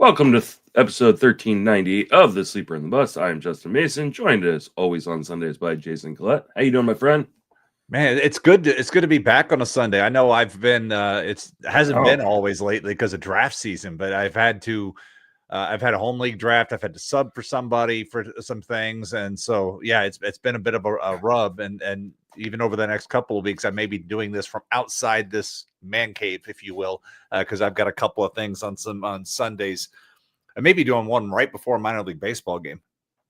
Welcome to episode 1390 of The Sleeper in the Bus. I am Justyn Mason, joined as always on Sundays by Jason Collette. How you doing, my friend? Man, it's good to be back on a Sunday. I know I've been hasn't been always lately because of draft season, but I've had a home league draft. I've had to sub for somebody for some things, and so yeah, it's been a bit of a rub. And even over the next couple of weeks, I may be doing this from outside this man cave, if you will, because I've got a couple of things on Sundays. I may be doing one right before a minor league baseball game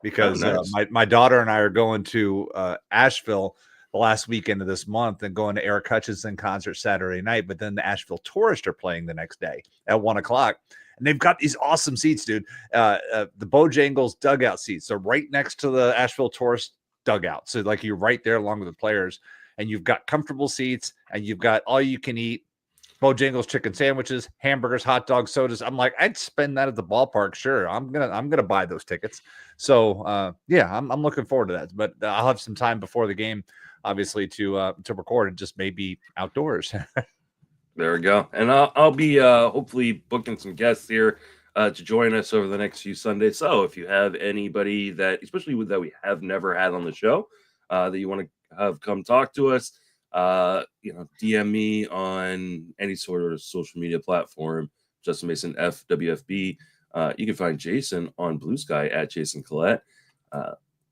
because my daughter and I are going to Asheville the last weekend of this month and going to Eric Hutchinson concert Saturday night. But then the Asheville Tourists are playing the next day at 1:00. And they've got these awesome seats, dude. The Bojangles dugout seats. They're right next to the Asheville Tourist dugout. So like you're right there along with the players, and you've got comfortable seats, and you've got all you can eat Bojangles chicken sandwiches, hamburgers, hot dogs, sodas. I'm like, I'd spend that at the ballpark. Sure. I'm gonna buy those tickets. So yeah, I'm looking forward to that. But I'll have some time before the game, obviously, to record and just maybe outdoors. There we go. And I'll be hopefully booking some guests here to join us over the next few Sundays. So if you have anybody that, especially that we have never had on the show, that you want to have come talk to us, DM me on any sort of social media platform, Justyn Mason FWFB. You can find Jason on Blue Sky at Jason Collette.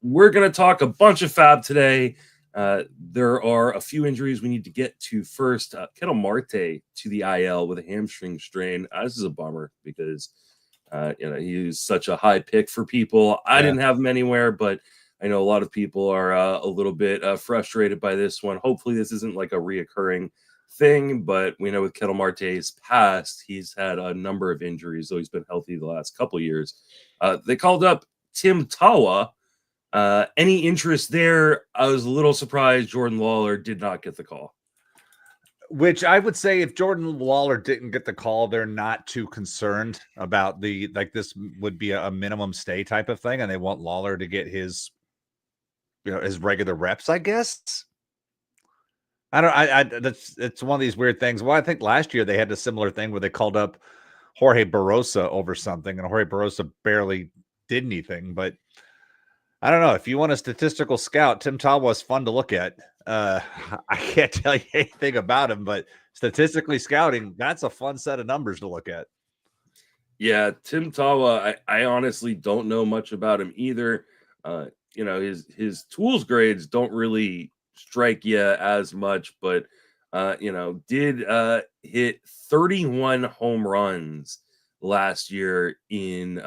We're going to talk a bunch of FAAB today. There are a few injuries we need to get to first. Ketel Marte to the IL with a hamstring strain. This is a bummer because he was such a high pick for people. I didn't have him anywhere, but I know a lot of people are a little bit frustrated by this one. Hopefully this isn't like a reoccurring thing, but we know with Ketel Marte's past, he's had a number of injuries, though he's been healthy the last couple of years. They called up Tim Tawa. Any interest there? I was a little surprised Jordan Lawler did not get the call. Which I would say if Jordan Lawler didn't get the call, they're not too concerned about this would be a minimum stay type of thing. And they want Lawler to get his regular reps, I guess. It's one of these weird things. Well, I think last year they had a similar thing where they called up Jorge Barrosa over something and Jorge Barrosa barely did anything, but I don't know. If you want a statistical scout, Tim Tawa was fun to look at. I can't tell you anything about him, but statistically scouting, that's a fun set of numbers to look at. Yeah, Tim Tawa, I honestly don't know much about him either. His tools grades don't really strike you as much, but did hit 31 home runs last year in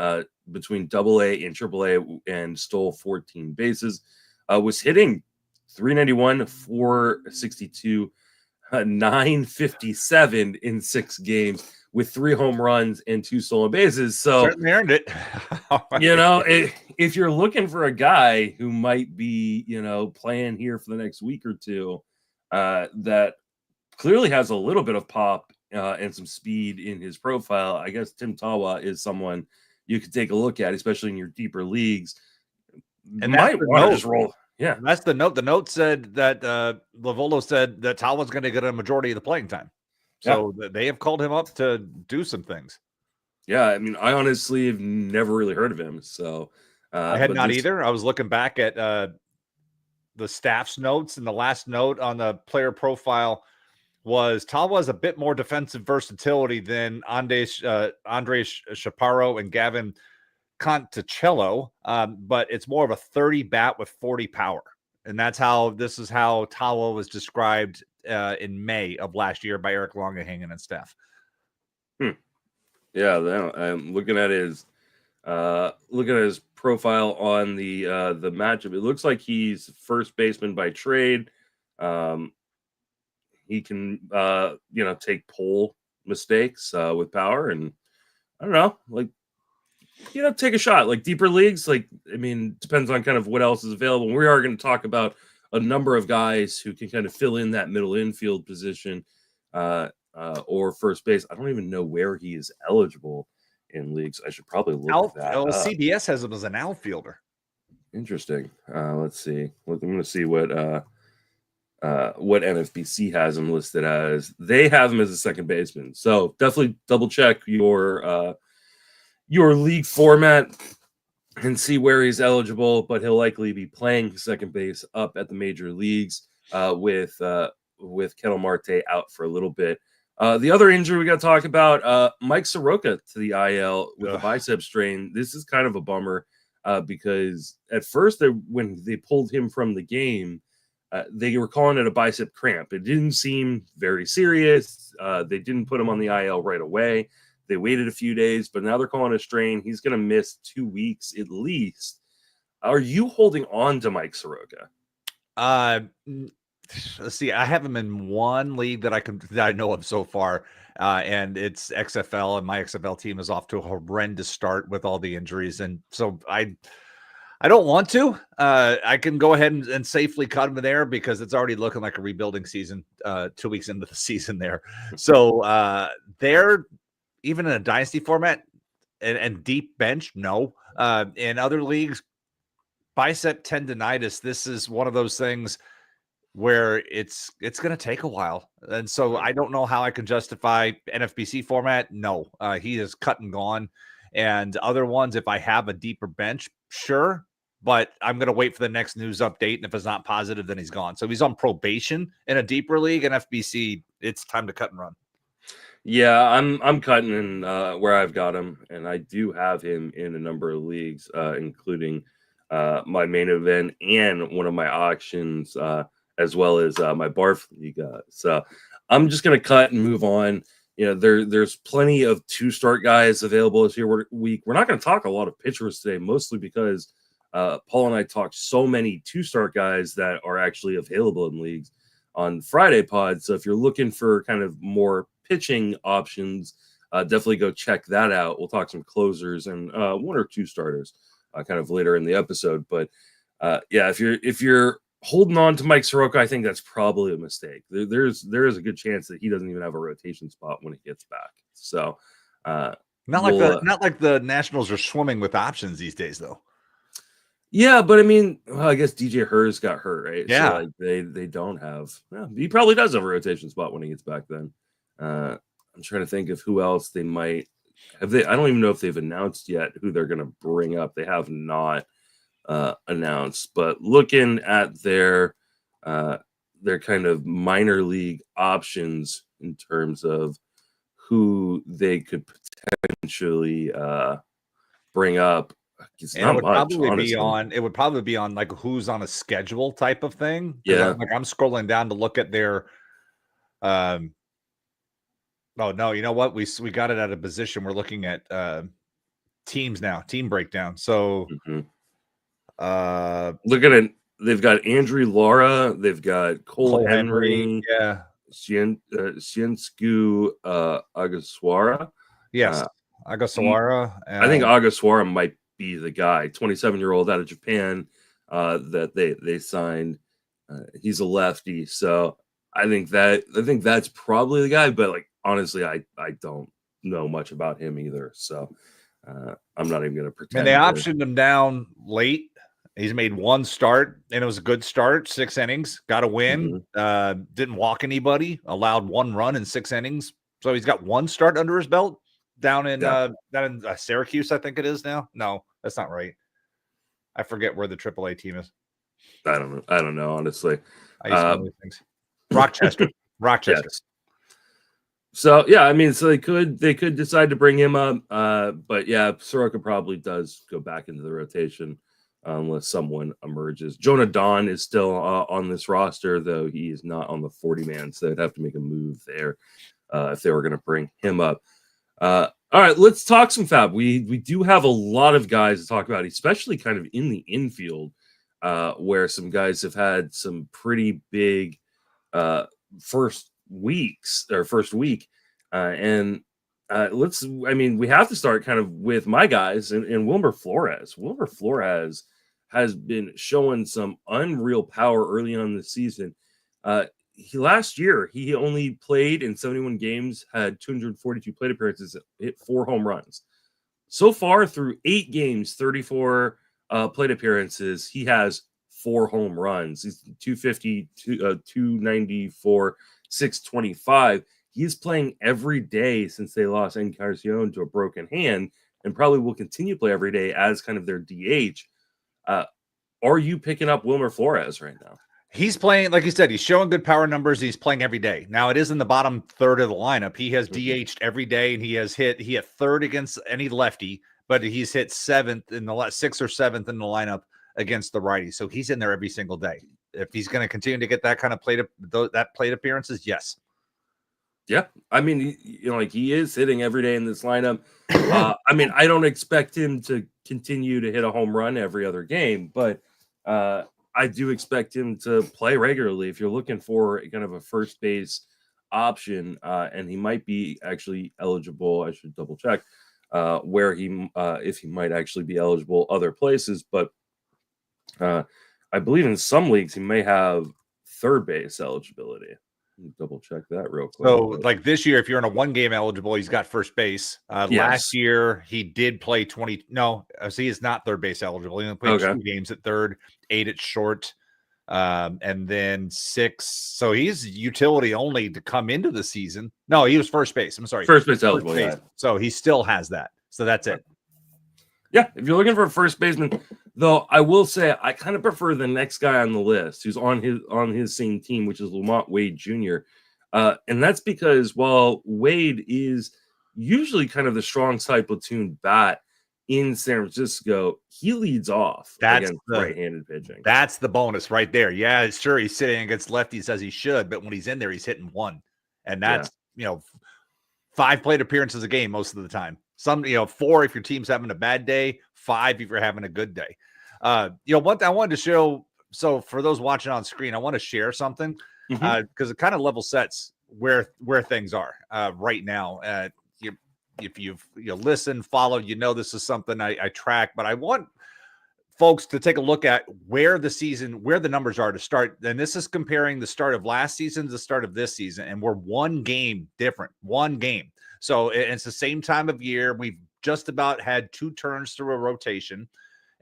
between AA and AAA and stole 14 bases. Was hitting 391, 462, 957 in 6 games with 3 home runs and 2 stolen bases. So certainly earned it. If you're looking for a guy who might be, playing here for the next week or two, that clearly has a little bit of pop and some speed in his profile, I guess Tim Tawa is someone you could take a look at, especially in your deeper leagues. And might want to just roll. Yeah, that's the note. The note said that Lavolo said that Tawa's going to get a majority of the playing time. So they have called him up to do some things. Yeah, I mean, I honestly have never really heard of him. So I had not either. I was looking back at the staff's notes, and the last note on the player profile was Tawa's a bit more defensive versatility than Andres Chaparro and Gavin Conticello, but it's more of a 30 bat with 40 power. And this is how Tawa was described in May of last year by Eric Longenhagen and staff. Yeah, I'm looking at his profile on the matchup. It looks like he's first baseman by trade. He can take pull mistakes with power, and I don't know, take a shot. Like deeper leagues, depends on kind of what else is available. We are going to talk about a number of guys who can kind of fill in that middle infield position or first base. I don't even know where he is eligible in leagues. I should probably look at that. CBS has him as an outfielder. Interesting. Let's see. I'm going to see what NFBC has him listed as. They have him as a second baseman. So definitely double check your your league format and see where he's eligible, but he'll likely be playing second base up at the major leagues with Ketel Marte out for a little bit. The other injury we got to talk about, Mike Soroka to the IL with a bicep strain. This is kind of a bummer because at first, when they pulled him from the game, they were calling it a bicep cramp. It didn't seem very serious. They didn't put him on the IL right away. They waited a few days, but now they're calling a strain. He's going to miss 2 weeks at least. Are you holding on to Mike Soroka? Let's see. I have him in one league that I know of so far, and it's XFL, and my XFL team is off to a horrendous start with all the injuries, and so I don't want to. I can go ahead and safely cut him there because it's already looking like a rebuilding season 2 weeks into the season there. So they're even in a dynasty format and deep bench, no. In other leagues, bicep tendonitis, this is one of those things where it's going to take a while. And so I don't know how I can justify NFBC format. No, he is cut and gone. And other ones, if I have a deeper bench, sure. But I'm going to wait for the next news update. And if it's not positive, then he's gone. So he's on probation in a deeper league. And FBC, it's time to cut and run. Yeah, I'm cutting in where I've got him. And I do have him in a number of leagues, including my main event and one of my auctions, as well as my Barf League. So I'm just going to cut and move on. You know, there's plenty of 2-start guys available this week. We're not going to talk a lot of pitchers today, mostly because Paul and I talked so many 2-start guys that are actually available in leagues on Friday pod. So if you're looking for kind of more pitching options, definitely go check that out. We'll talk some closers and 1 or 2 starters kind of later in the episode. But yeah, if you're holding on to Mike Soroka, I think that's probably a mistake. There is a good chance that he doesn't even have a rotation spot when he gets back. So not like the Nationals are swimming with options these days, though. Yeah, but I mean, I guess DJ Hers got hurt, right? Yeah, so, like, they don't have. Yeah, he probably does have a rotation spot when he gets back. Then I'm trying to think of who else they might have. I don't even know if they've announced yet who they're going to bring up. They have not announced, but looking at their kind of minor league options in terms of who they could potentially bring up. And it would probably be on like who's on a schedule type of thing. Yeah, I'm scrolling down to look at their. Oh no, you know what? We got it at a position. We're looking at teams now, team breakdown. So look at it. They've got Andrew Laura. They've got Cole Henry. Yeah, Shinsku Agaswara. Yes, Agaswara. I think Agaswara might be the guy, 27-year-old out of Japan that they signed. He's a lefty, so I think that's probably the guy. But like honestly, I don't know much about him either, so I'm not even going to pretend. And they optioned him down late. He's made 1 start, and it was a good start. 6 innings, got a win. Didn't walk anybody. Allowed 1 run in 6 innings, so he's got 1 start under his belt. Down in Syracuse, I think it is now. No, that's not right. I forget where the AAA team is. I don't know, honestly. I used to know these things. Rochester. Yes. So yeah, I mean, so they could decide to bring him up, but yeah, Soroka probably does go back into the rotation unless someone emerges. Jonah Don is still on this roster, though he is not on the 40-man, so they'd have to make a move there if they were going to bring him up. All right, let's talk some FAAB. We do have a lot of guys to talk about, especially kind of in the infield, where some guys have had some pretty big first week. We have to start kind of with my guys and Wlmer Flores. Wlmer Flores has been showing some unreal power early on in the season. Last year, he only played in 71 games, had 242 plate appearances, hit 4 home runs. So far, through 8 games, 34 plate appearances, he has 4 home runs. He's 250, 294, 625. He's playing every day since they lost Encarnacion to a broken hand, and probably will continue to play every day as kind of their DH. Are you picking up Wlmer Flores right now? He's playing, like you said, he's showing good power numbers. He's playing every day. Now it is in the bottom third of the lineup. He has DH'd every day, and he hit third against any lefty, but he's hit sixth or seventh in the lineup against the righty. So he's in there every single day. If he's going to continue to get that kind of plate appearances, yes. Yeah, I mean, he is hitting every day in this lineup. I mean, I don't expect him to continue to hit a home run every other game, but I do expect him to play regularly. If you're looking for kind of a first base option, and he might be actually eligible, I should double check if he might actually be eligible other places, but I believe in some leagues he may have third base eligibility. Double check that real quick. So, like this year, if you're in a 1 game eligible, he's got first base. Yes. Last year, he did play 20. No, so he is not third base eligible. He only played 2 games at third, 8 at short, and then 6. So he's utility only to come into the season. No, he was first base. I'm sorry, first base eligible. Yeah. So he still has that. So that's it. Yeah, if you're looking for a first baseman, though, I will say I kind of prefer the next guy on the list who's on his same team, which is Lamonte Wade Jr. And that's because while Wade is usually kind of the strong side platoon bat in San Francisco, he leads off against right-handed pitching. That's the bonus right there. Yeah, sure, he's sitting against lefties as he should, but when he's in there, he's hitting 1. And that's, 5 plate appearances a game most of the time. Some, 4 if your team's having a bad day, 5 if you're having a good day. One thing I wanted to show, so for those watching on screen, I want to share something because it kind of level sets where things are right now. If you've listened, followed, this is something I track, but I want folks to take a look at where the numbers are to start. And this is comparing the start of last season to the start of this season, and we're 1 game different, 1 game. So it's the same time of year. We've just about had 2 turns through a rotation.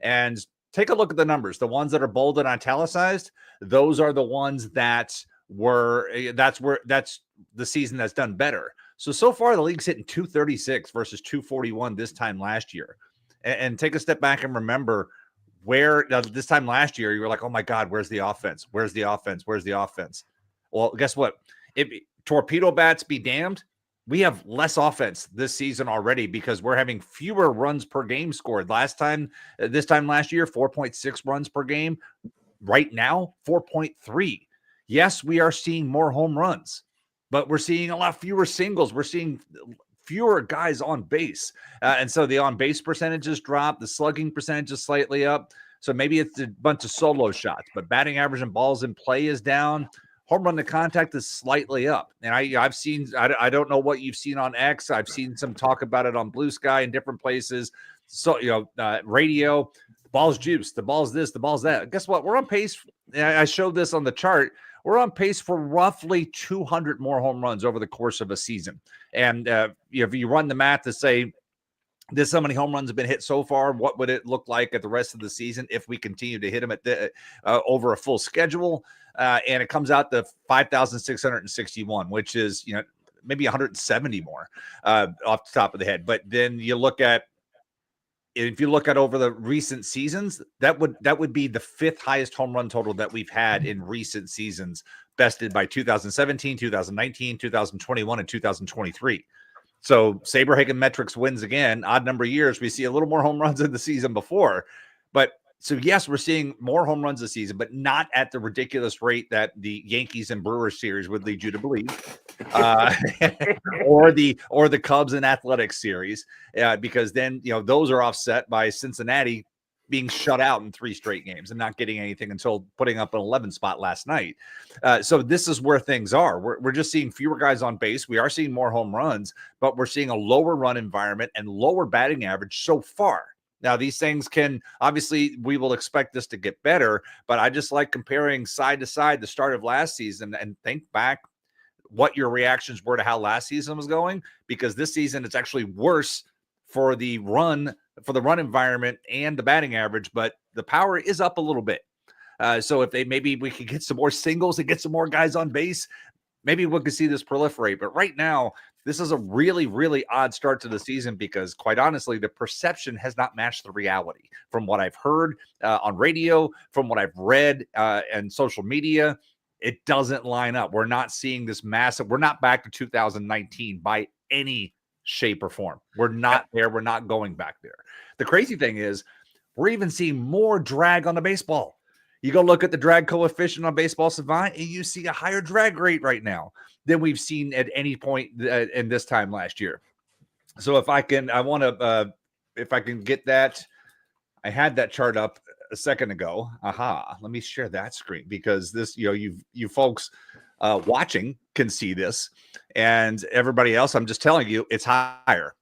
And take a look at the numbers. The ones that are bold and italicized, those are the ones that's the season that's done better. So far, the league's hitting 236 versus 241 this time last year. And take a step back and remember where this time last year, you were like, oh my God, where's the offense? Where's the offense? Where's the offense? Well, guess what? If torpedo bats be damned, we have less offense this season already because we're having fewer runs per game scored. This time last year, 4.6 runs per game. Right now, 4.3. Yes, we are seeing more home runs, but we're seeing a lot fewer singles. We're seeing fewer guys on base. And so the on-base percentages drop. The slugging percentage is slightly up. So maybe it's a bunch of solo shots, but batting average and balls in play is down. Home run to contact is slightly up. And I've seen, I don't know what you've seen on X. I've seen some talk about it on Blue Sky in different places. So, radio, the ball's juice, the ball's this, the ball's that. Guess what? We're on pace. I showed this on the chart. We're on pace for roughly 200 more home runs over the course of a season. And if you run the math to say, this how many home runs have been hit so far, what would it look like at the rest of the season if we continue to hit them at over a full schedule? And it comes out to 5,661, which is, maybe 170 more off the top of the head. But then if you look at over the recent seasons, that would be the 5th highest home run total that we've had in recent seasons, bested by 2017, 2019, 2021, and 2023. So Saberhagen Metrics wins again. Odd number of years, we see a little more home runs in the season before. But so, yes, we're seeing more home runs this season, but not at the ridiculous rate that the Yankees and Brewers series would lead you to believe, or the Cubs and Athletics series, because then those are offset by Cincinnati being shut out in 3 straight games and not getting anything until putting up an 11 spot last night. So this is where things are. We're just seeing fewer guys on base. We are seeing more home runs, but we're seeing a lower run environment and lower batting average so far. Now, these things obviously, we will expect this to get better, but I just like comparing side to side the start of last season and think back what your reactions were to how last season was going, because this season it's actually worse for the run environment and the batting average, but the power is up a little bit. So if maybe we could get some more singles and get some more guys on base, maybe we could see this proliferate. But right now, this is a really, really odd start to the season because, quite honestly, the perception has not matched the reality. From what I've heard on radio, from what I've read and social media, it doesn't line up. We're not seeing this massive. We're not back to 2019 by any shape or form. We're not there. We're not going back there. The crazy thing is, we're even seeing more drag on the baseball. You go look at the drag coefficient on Baseball Savant, and you see a higher drag rate right now than we've seen at any point in this time last year. So if I can get that, I had that chart up a second ago. Let me share that screen because this, you folks watching can see this, and everybody else, I'm just telling you, it's higher.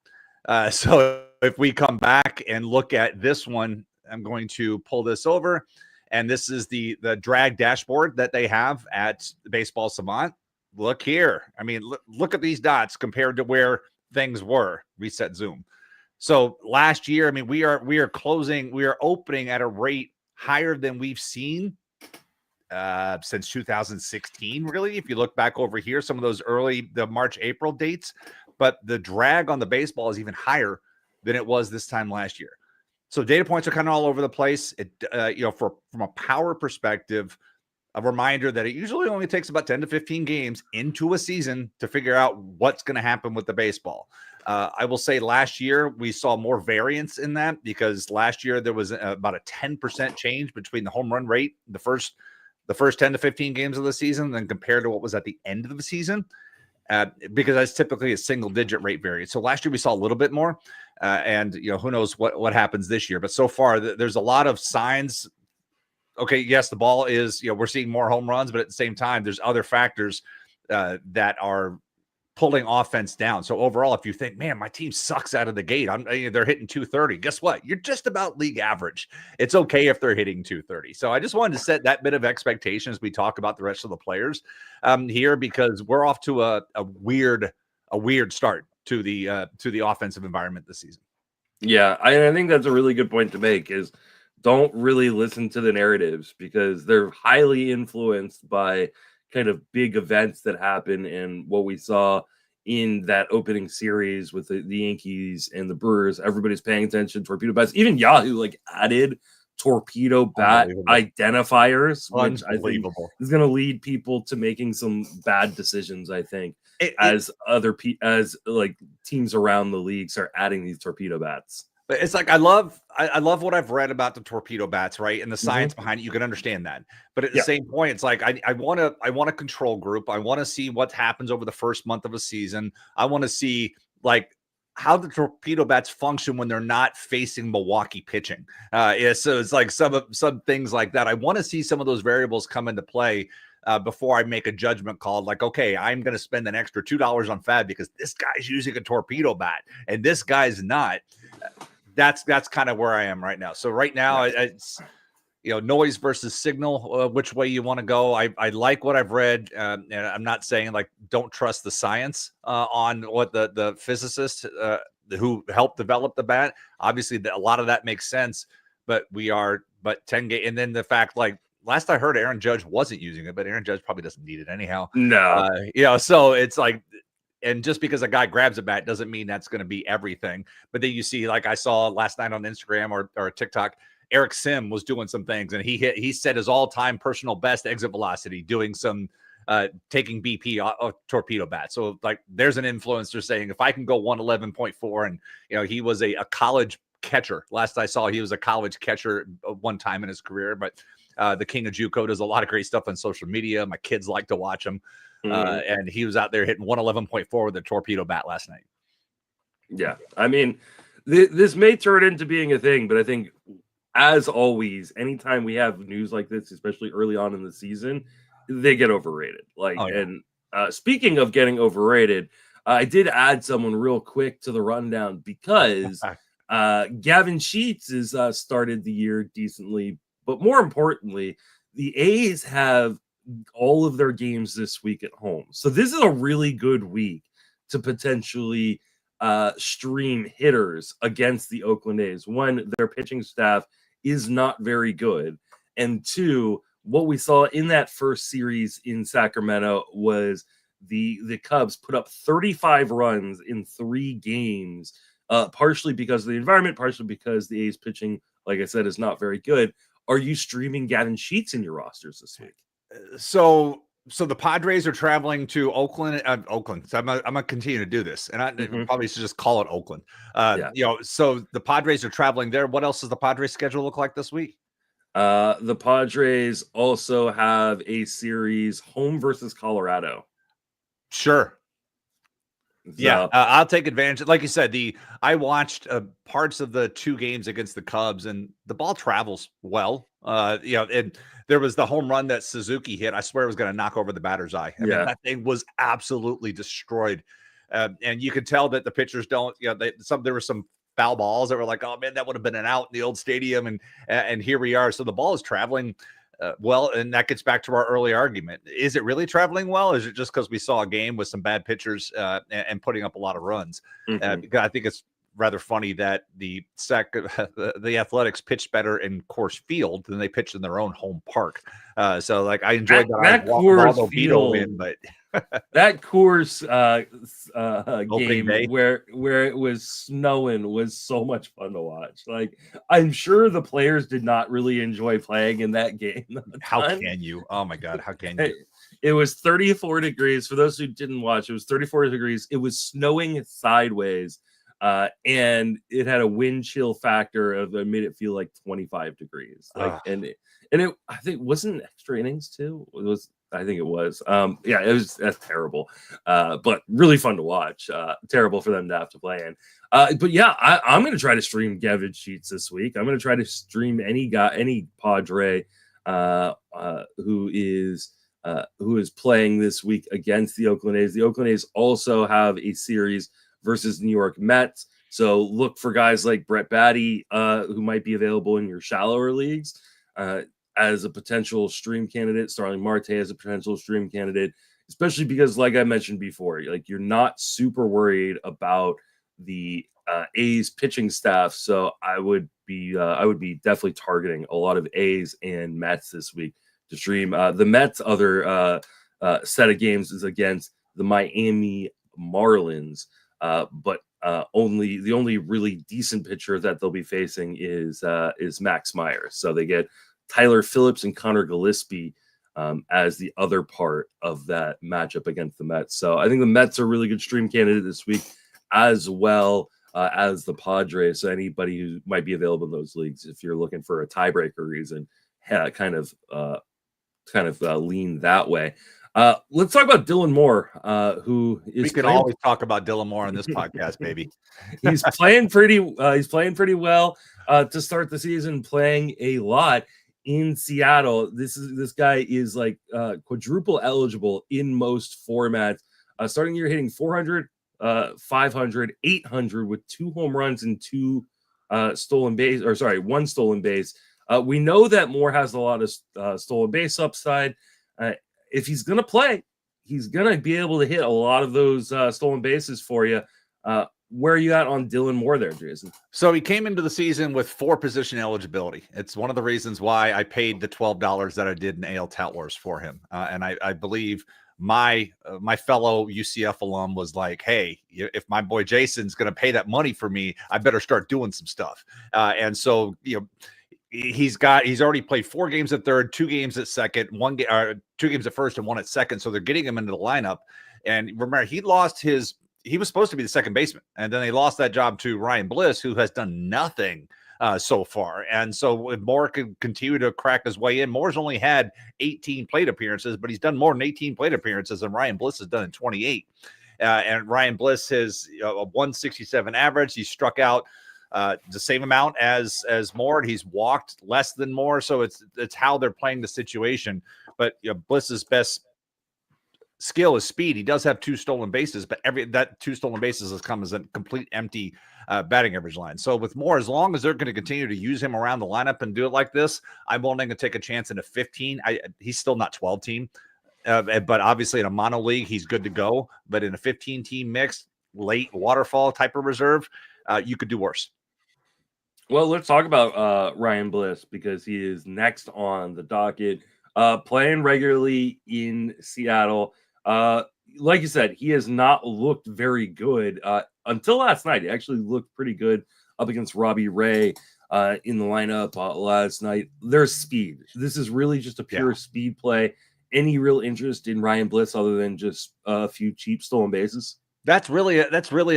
So if we come back and look at this one, I'm going to pull this over, and this is the drag dashboard that they have at Baseball Savant. Look here. I mean, look at these dots compared to where things were. Reset zoom. So last year, I mean, we are opening at a rate higher than we've seen since 2016, really. If you look back over here, some of those the March, April dates, but the drag on the baseball is even higher than it was this time last year. So data points are kind of all over the place. It, from a power perspective, a reminder that it usually only takes about 10 to 15 games into a season to figure out what's going to happen with the baseball. I will say last year we saw more variance in that because last year there was about a 10% change between the home run rate, the first 10 to 15 games of the season than compared to what was at the end of the season. Because that's typically a single-digit rate variance. So last year we saw a little bit more, and who knows what happens this year. But so far, there's a lot of signs. Okay, yes, the ball is we're seeing more home runs, but at the same time, there's other factors that are pulling offense down. So overall, if you think, man, my team sucks out of the gate, they're hitting 230. Guess what? You're just about league average. It's okay if they're hitting 230. So I just wanted to set that bit of expectation as we talk about the rest of the players here, because we're off to a weird start to the offensive environment this season. Yeah, I think that's a really good point to make. Is don't really listen to the narratives because they're highly influenced by kind of big events that happen, and what we saw in that opening series with the Yankees and the Brewers. Everybody's paying attention. Torpedo bats. Even Yahoo added torpedo bat identifiers, which I think is going to lead people to making some bad decisions. I think as teams around the league start adding these torpedo bats. It's like I love what I've read about the torpedo bats, right? And the science behind it, you can understand that. But at the same point, it's like I want a control group. I want to see what happens over the first month of a season. I want to see how the torpedo bats function when they're not facing Milwaukee pitching. So it's like some things like that. I want to see some of those variables come into play before I make a judgment call. Like, okay, I'm going to spend an extra $2 on FAAB because this guy's using a torpedo bat and this guy's not. That's kind of where I am right now. So right now it's noise versus signal, which way you want to go. I like what I've read, and I'm not saying don't trust the science on what the physicists who helped develop the bat. Obviously, a lot of that makes sense, but 10 game, and then the fact last I heard, Aaron Judge wasn't using it, but Aaron Judge probably doesn't need it anyhow. No, so it's like. And just because a guy grabs a bat doesn't mean that's going to be everything. But then you see, I saw last night on Instagram or TikTok, Eric Sim was doing some things, and he set his all-time personal best exit velocity doing some taking BP off torpedo bat. So there's an influencer saying if I can go 111.4, and he was a college catcher. Last I saw, he was a college catcher one time in his career. But the King of JUCO does a lot of great stuff on social media. My kids like to watch him. And he was out there hitting 111.4 with a torpedo bat last night. Yeah. I mean, this may turn into being a thing, but I think, as always, anytime we have news like this, especially early on in the season, they get overrated. And speaking of getting overrated, I did add someone real quick to the rundown because Gavin Sheets has started the year decently, but more importantly, the A's have all of their games this week at home. So this is a really good week to potentially stream hitters against the Oakland A's. One, their pitching staff is not very good. And two, what we saw in that first series in Sacramento was the Cubs put up 35 runs in 3 games, partially because of the environment, partially because the A's pitching, like I said, is not very good. Are you streaming Gavin Sheets in your rosters this week? So the Padres are traveling to Oakland. So I'm gonna continue to do this, and I probably should just call it Oakland. So the Padres are traveling there. What else does the Padres schedule look like this week? The Padres also have a series home versus Colorado. Sure. Yeah, I'll take advantage. Like you said, I watched parts of the 2 games against the Cubs, and the ball travels well. And there was the home run that Suzuki hit. I swear it was going to knock over the batter's eye. I mean, that thing was absolutely destroyed. And you could tell that the pitchers don't. There were some foul balls that were like, oh man, that would have been an out in the old stadium, and here we are. So the ball is traveling. Well, and that gets back to our early argument. Is it really traveling well? Or is it just because we saw a game with some bad pitchers and putting up a lot of runs? Because I think it's rather funny that the Athletics pitched better in Coors Field than they pitched in their own home park. So, like, I enjoyed that Coors Field win, but that Coors game where it was snowing was so much fun to watch. Like, I'm sure the players did not really enjoy playing in that game. How can you? Oh my God, how can you? It was 34 degrees. For those who didn't watch, it was 34 degrees. It was snowing sideways, and it had a wind chill factor of it made it feel like 25 degrees. Like, and it I think wasn't extra innings too. I think it was. That's terrible. But really fun to watch. Terrible for them to have to play in. But yeah, I'm going to try to stream Gavin Sheets this week. I'm going to try to stream any Padre who is playing this week against the Oakland A's. The Oakland A's also have a series versus New York Mets. So look for guys like Brett Batty, who might be available in your shallower leagues, as a potential stream candidate. Starling Marte as a potential stream candidate, especially because, like I mentioned before, like, you're not super worried about the A's pitching staff. So I would be definitely targeting a lot of A's and Mets this week to stream. The Mets' other set of games is against the Miami Marlins, but the only really decent pitcher that they'll be facing is Max Meyer. So they get Tyler Phillips and Connor Gillespie as the other part of that matchup against the Mets. So I think the Mets are a really good stream candidate this week, as well as the Padres. So anybody who might be available in those leagues, if you're looking for a tiebreaker reason, kind of lean that way. Let's talk about Dylan Moore, who is. We can always talk about Dylan Moore on this podcast, baby. He's playing pretty well to start the season, playing a lot in Seattle. This guy is like quadruple eligible in most formats. Starting year hitting 400, 500, 800 with 2 home runs and 2 stolen base, or sorry, 1 stolen base. We know that Moore has a lot of stolen base upside. If he's going to play, he's going to be able to hit a lot of those stolen bases for you. Where are you at on Dylan Moore there, Jason? So he came into the season with 4 position eligibility. It's one of the reasons why I paid the $12 that I did in AL Tout Wars for him. And I believe my fellow UCF alum was like, hey, if my boy Jason's going to pay that money for me, I better start doing some stuff. And so, he's already played 4 games at third, 2 games at second, 2 games at first, and 1 at second. So they're getting him into the lineup. And remember, he was supposed to be the second baseman, and then they lost that job to Ryan Bliss, who has done nothing so far. And so if Moore can continue to crack his way in, Moore's only had 18 plate appearances, but he's done more than 18 plate appearances than Ryan Bliss has done in 28. And Ryan Bliss has a 167 average. He struck out the same amount as Moore. He's walked less than Moore. So it's how they're playing the situation. But Bliss's best skill is speed. He does have 2 stolen bases, but that 2 stolen bases has come as a complete empty batting average line. So with Moore, as long as they're going to continue to use him around the lineup and do it like this, I'm willing to take a chance in a 15. He's still not 12 team, but obviously in a mono league, he's good to go. But in a 15 team mixed late waterfall type of reserve, you could do worse. Well, let's talk about Ryan Bliss, because he is next on the docket, playing regularly in Seattle. like you said, he has not looked very good until last night. He actually looked pretty good up against Robbie Ray in the lineup last night. There's speed. This is really just a pure speed play. Any real interest in Ryan Bliss other than just a few cheap stolen bases? That's really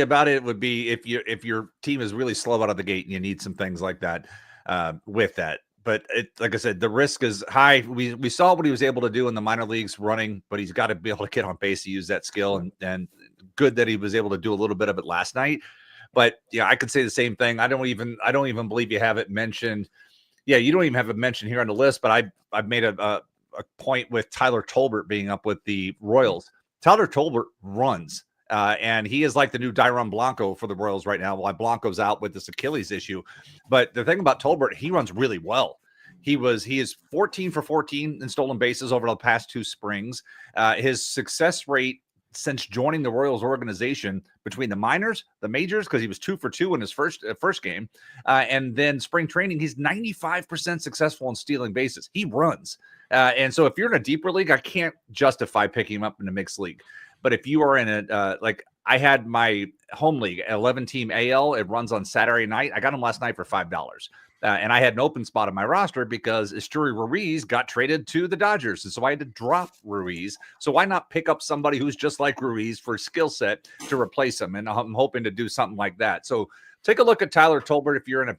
about it. It would be if your team is really slow out of the gate and you need some things like that with that. But like I said, the risk is high. We saw what he was able to do in the minor leagues running, but he's got to be able to get on base to use that skill. And good that he was able to do a little bit of it last night. But yeah, I could say the same thing. I don't even believe you have it mentioned. Yeah, you don't even have it mentioned here on the list. But I've made a point with Tyler Tolbert being up with the Royals. Tyler Tolbert runs. And he is like the new Dairon Blanco for the Royals right now, while Blanco's out with this Achilles issue. But the thing about Tolbert, he runs really well. He is 14 for 14 in stolen bases over the past 2 springs. His success rate since joining the Royals organization between the minors, the majors, because he was 2 for 2 in his first game, and then spring training, he's 95% successful in stealing bases. He runs. And so if you're in a deeper league, I can't justify picking him up in a mixed league. But if you are in a, like I had my home league, 11-team AL, it runs on Saturday night. I got him last night for $5. And I had an open spot on my roster because Esteury Ruiz got traded to the Dodgers. And so I had to drop Ruiz. So why not pick up somebody who's just like Ruiz for skill set to replace him? And I'm hoping to do something like that. So take a look at Tyler Tolbert if you're in a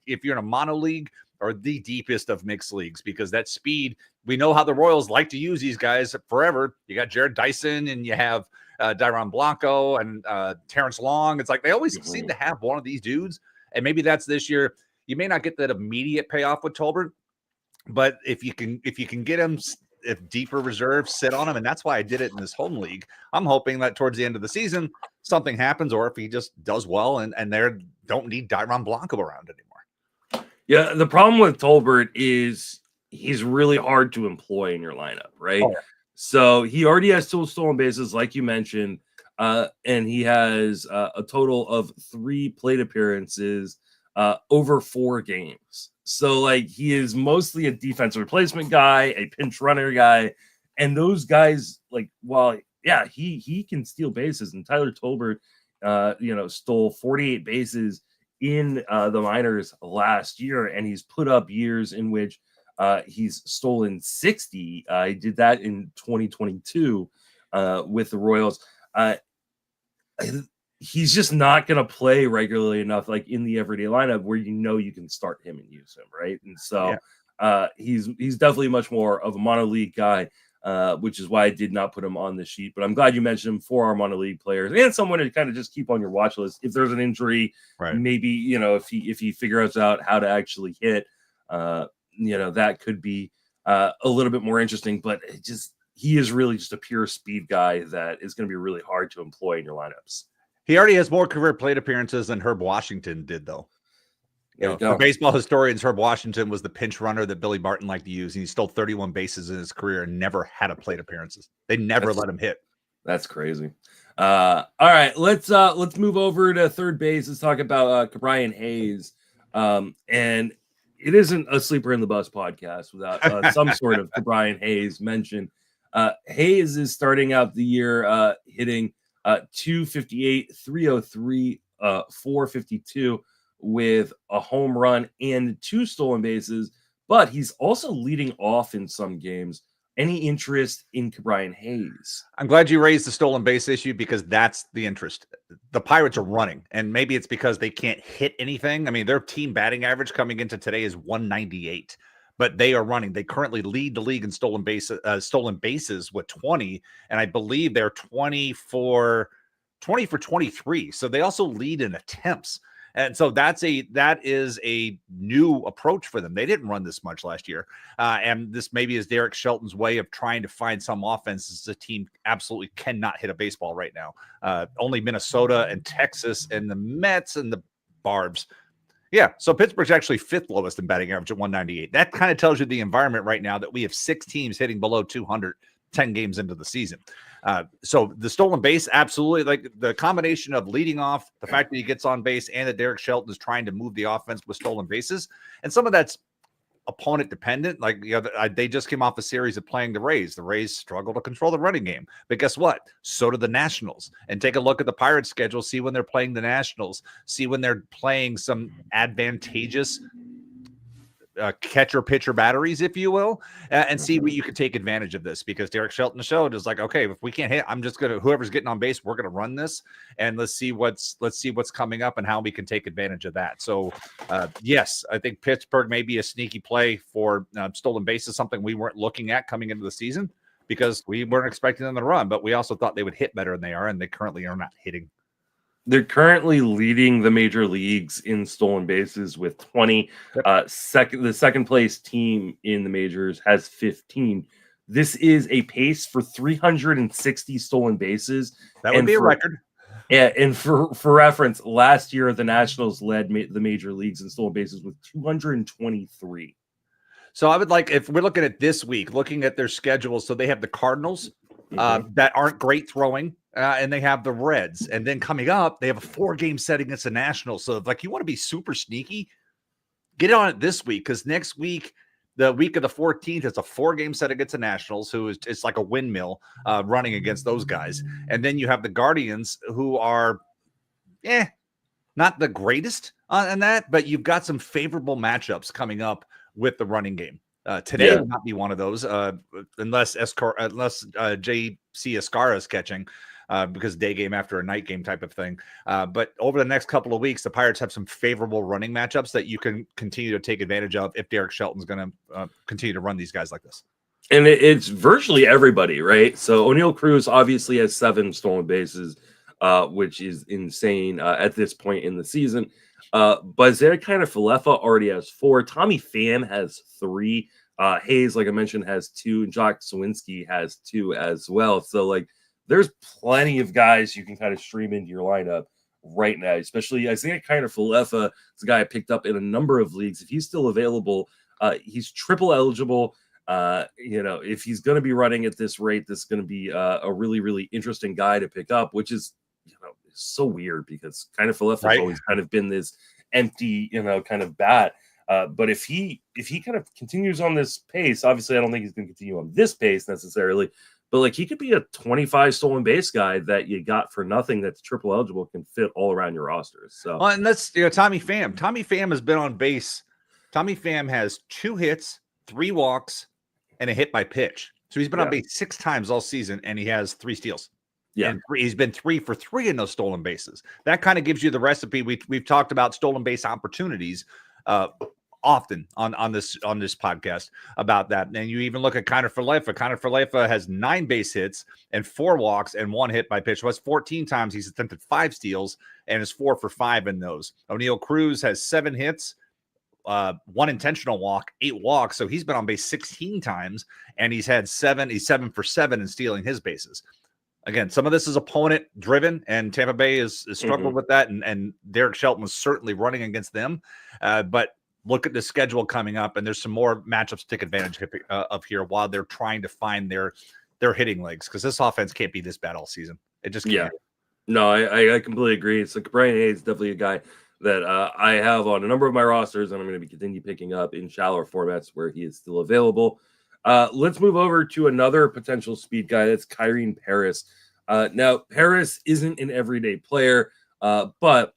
if you're in a mono league or the deepest of mixed leagues, because that speed, we know how the Royals like to use these guys forever. You got Jared Dyson and you have Dairon Blanco and Terrence Long. It's like they always seem to have one of these dudes. And maybe that's this year. You may not get that immediate payoff with Tolbert, but if you can get him, if deeper reserves sit on him, and that's why I did it in this home league. I'm hoping that towards the end of the season, something happens, or if he just does well and they don't need Dairon Blanco around anymore. Yeah, the problem with Tolbert is he's really hard to employ in your lineup, right? Oh, yeah. So he already has 2 stolen bases, like you mentioned, and he has a total of 3 plate appearances over 4 games. So, like, he is mostly a defensive replacement guy, a pinch runner guy, and those guys, like, while he can steal bases, and Tyler Tolbert, stole 48 bases in the minors last year, and he's put up years in which he's stolen 60. He did that in 2022 with the Royals. He's just not going to play regularly enough, like in the everyday lineup where you can start him and use him, right? And so he's definitely much more of a mono league guy, which is why I did not put him on the sheet. But I'm glad you mentioned him for our mono league players and someone to kind of just keep on your watch list. If there's an injury, maybe if he figures out how to actually hit, that could be a little bit more interesting. But he is really just a pure speed guy that is going to be really hard to employ in your lineups. He already has more career plate appearances than Herb Washington did, though. For baseball historians, Herb Washington was the pinch runner that Billy Barton liked to use, and he stole 31 bases in his career and never had a plate appearances. They never let him hit. That's crazy. All right, let's move over to third base. Let's talk about Ke'Bryan Hayes. And it isn't a sleeper in the bus podcast without some sort of Ke'Bryan Hayes mention. Hayes is starting out the year hitting 258, 303, 452 with a home run and 2 stolen bases, but he's also leading off in some games. Any interest in Ke'Bryan Hayes? I'm glad you raised the stolen base issue because that's the interest. The Pirates are running, and maybe it's because they can't hit anything. I mean, their team batting average coming into today is 198. But they are running. They currently lead the league in stolen bases with 20, and I believe they're 20 for 23. So they also lead in attempts, and so that is a new approach for them. They didn't run this much last year, and this maybe is Derek Shelton's way of trying to find some offense. As the team absolutely cannot hit a baseball right now. Only Minnesota and Texas and the Mets and the Barbs. Yeah, so Pittsburgh's actually 5th lowest in batting average at 198. That kind of tells you the environment right now that we have 6 teams hitting below 200 10 games into the season. So the stolen base, absolutely. Like the combination of leading off, the fact that he gets on base, and that Derek Shelton is trying to move the offense with stolen bases. And some of that's opponent dependent. Like, they just came off a series of playing the Rays. The Rays struggle to control the running game, but guess what? So do the Nationals. And take a look at the Pirates schedule, see when they're playing the Nationals, see when they're playing some advantageous catcher pitcher batteries, if you will, and see what you can take advantage of this, because Derek Shelton showed is like, okay, if we can't hit, I'm just gonna, whoever's getting on base, we're gonna run this, and let's see what's coming up and how we can take advantage of that. So yes, I think Pittsburgh may be a sneaky play for stolen bases, something we weren't looking at coming into the season because we weren't expecting them to run, but we also thought they would hit better than they are, and they currently are not hitting. They're currently leading the major leagues in stolen bases with 20. Yep. The second place team in the majors has 15. This is a pace for 360 stolen bases. That would be a record. Yeah, and for reference, last year the Nationals led the major leagues in stolen bases with 223. So I would like, if we're looking at this week, looking at their schedule, so they have the Cardinals that aren't great throwing. And they have the Reds, and then coming up, they have a 4-game set against the Nationals. So, if, like, you want to be super sneaky, get on it this week, because next week, the week of the 14th, it's a 4-game set against the Nationals, who is it's like a windmill running against those guys. And then you have the Guardians, who are, not the greatest on that, but you've got some favorable matchups coming up with the running game. Today will not be one of those, unless J.C. Escara is catching. Because day game after a night game type of thing. But over the next couple of weeks, the Pirates have some favorable running matchups that you can continue to take advantage of if Derek Shelton's going to continue to run these guys like this. And it's virtually everybody, right? So O'Neal Cruz obviously has 7 stolen bases, which is insane at this point in the season. Kyren Paris already has 4. Tommy Pham has 3. Hayes, like I mentioned, has 2. And Jock Sawinski has 2 as well. So, like, there's plenty of guys you can kind of stream into your lineup right now, especially I think kind of Falefa is a guy I picked up in a number of leagues. If he's still available, he's triple eligible. If he's going to be running at this rate, this is going to be a really, really interesting guy to pick up, which is, so weird because kind of Falefa has always kind of been this empty, kind of bat. But if he kind of continues on this pace, obviously I don't think he's going to continue on this pace necessarily, but like he could be a 25 stolen base guy that you got for nothing that's triple eligible, can fit all around your rosters. So, well, and that's Tommy Pham. Tommy Pham has been on base. Tommy Pham has 2 hits, 3 walks, and a hit by pitch. So he's been on base 6 times all season, and he has 3 steals. Yeah, and he's been 3 for 3 in those stolen bases. That kind of gives you the recipe. We've talked about stolen base opportunities often on this podcast about that. And you even look at Kyren Paris. Kyren Paris has 9 base hits and 4 walks and 1 hit by pitch. So that's 14 times he's attempted 5 steals and is 4 for 5 in those. O'Neal Cruz has 7 hits, 1 intentional walk, 8 walks. So he's been on base 16 times and he's 7 for 7 in stealing his bases. Again, some of this is opponent driven, and Tampa Bay is struggled with that. And Derek Shelton was certainly running against them. But look at the schedule coming up, and there's some more matchups to take advantage of here while they're trying to find their hitting legs, because this offense can't be this bad all season. It just can't. Yeah. No, I completely agree. So Brian Hayes is definitely a guy that I have on a number of my rosters, and I'm going to continue picking up in shallower formats where he is still available. Let's move over to another potential speed guy. That's Kyren Paris. Now, Paris isn't an everyday player, but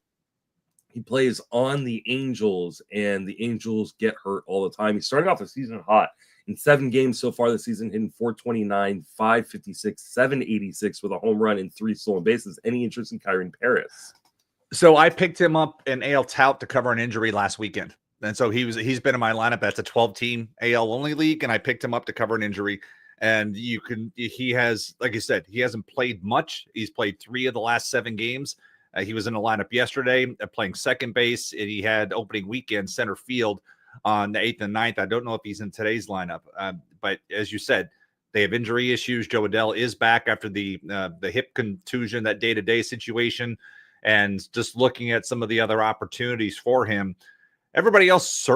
he plays on the Angels, and the Angels get hurt all the time. He started off the season hot. In 7 games so far this season, hitting .429, .556, .786 with a home run and 3 stolen bases. Any interest in Kyren Paris? So I picked him up in AL Tout to cover an injury last weekend. And so he's been in my lineup. That's a 12-team AL only league, and I picked him up to cover an injury. And he has, like you said, he hasn't played much. He's played 3 of the last 7 games. He was in the lineup yesterday playing second base, and he had opening weekend center field on the 8th and 9th. I don't know if he's in today's lineup, but as you said, they have injury issues. Joe Adell is back after the hip contusion, that day-to-day situation, and just looking at some of the other opportunities for him. Everybody else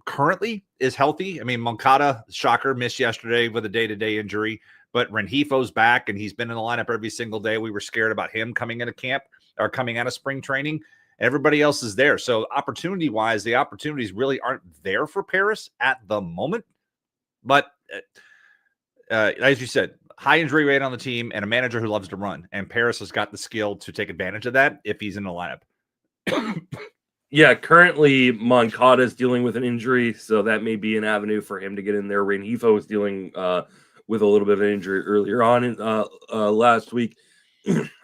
currently is healthy. I mean, Moncada, shocker, missed yesterday with a day-to-day injury, but Renjifo's back, and he's been in the lineup every single day. We were scared about him coming into camp or coming out of spring training. Everybody else is there. So opportunity-wise, the opportunities really aren't there for Paris at the moment. But as you said, high injury rate on the team and a manager who loves to run. And Paris has got the skill to take advantage of that if he's in the lineup. Yeah, currently Moncada is dealing with an injury, so that may be an avenue for him to get in there. Rengifo was dealing with a little bit of an injury earlier on in last week,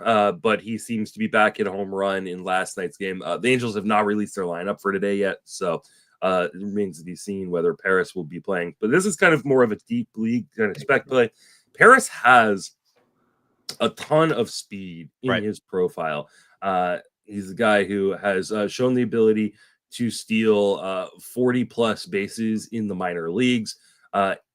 but he seems to be back at a home run in last night's game. The Angels have not released their lineup for today yet, so it remains to be seen whether Paris will be playing. But this is kind of more of a deep league kind of spec play. Paris has a ton of speed in his profile. He's a guy who has shown the ability to steal 40-plus bases in the minor leagues.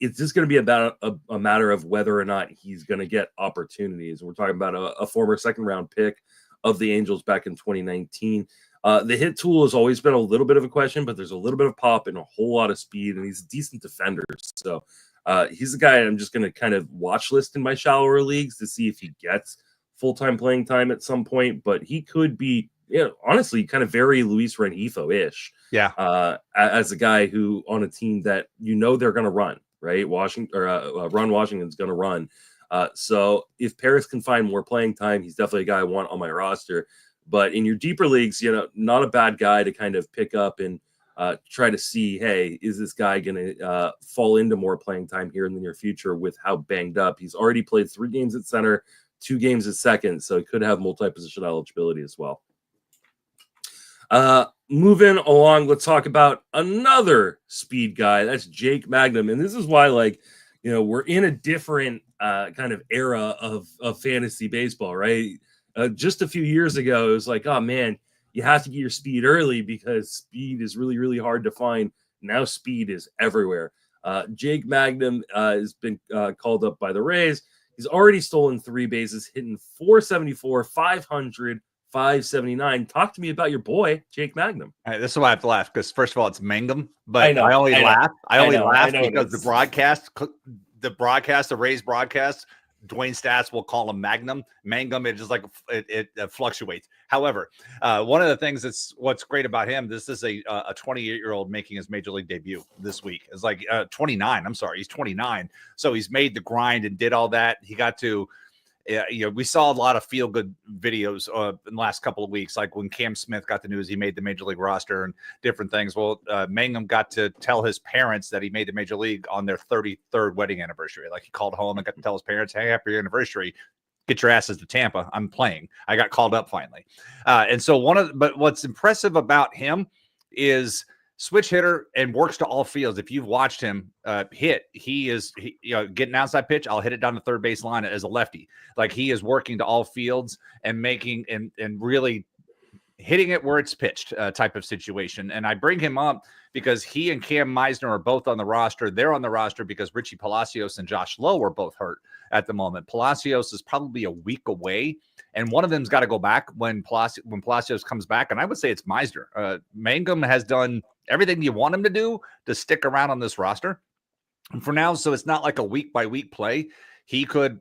It's just going to be about a matter of whether or not he's going to get opportunities. We're talking about a former second-round pick of the Angels back in 2019. The hit tool has always been a little bit of a question, but there's a little bit of pop and a whole lot of speed, and he's a decent defender. So he's a guy I'm just going to kind of watch list in my shallower leagues to see if he gets full-time playing time at some point, but he could be, honestly, kind of very Luis Rengifo-ish. Yeah. As a guy who on a team that they're going to run, right? Ron Washington's going to run. So if Paris can find more playing time, he's definitely a guy I want on my roster. But in your deeper leagues, not a bad guy to kind of pick up and try to see, hey, is this guy going to fall into more playing time here in the near future with how banged up? He's already played 3 games at center, 2 games at second, so he could have multi-position eligibility as well. Moving along, let's talk about another speed guy. That's Jake Magnum, and this is why, we're in a different kind of era of fantasy baseball, right? Just a few years ago, it was like, oh man, you have to get your speed early because speed is really, really hard to find. Now speed is everywhere. Jake Magnum has been called up by the Rays. He's already stolen 3 bases, hitting 474, 500, 579. Talk to me about your boy, Jake Magnum. Right, this is why I have to laugh, because first of all, it's Mangum, but I only laugh because the Rays broadcast, Dwayne Stats will call him Magnum. Mangum, it just it fluctuates. However, one of the things what's great about him, this is a 28-year-old making his major league debut this week. It's 29. I'm sorry, he's 29. So he's made the grind and did all that. He got to, we saw a lot of feel-good videos in the last couple of weeks, like when Cam Smith got the news he made the major league roster and different things. Well, Mangum got to tell his parents that he made the major league on their 33rd wedding anniversary. Like, he called home and got to tell his parents, hey, happy anniversary. Get your asses to Tampa. I'm playing. I got called up finally. And so but what's impressive about him is switch hitter and works to all fields. If you've watched him hit, he getting outside pitch, I'll hit it down the third base line as a lefty. Like, he is working to all fields and making and really hitting it where it's pitched type of situation. And I bring him up because he and Kameron Misner are both on the roster. They're on the roster because Richie Palacios and Josh Lowe are both hurt at the moment. Palacios is probably a week away, and one of them's got to go back when Palacios comes back. And I would say it's Misner. Mangum has done everything you want him to do to stick around on this roster. And for now, so it's not like a week by week play. He could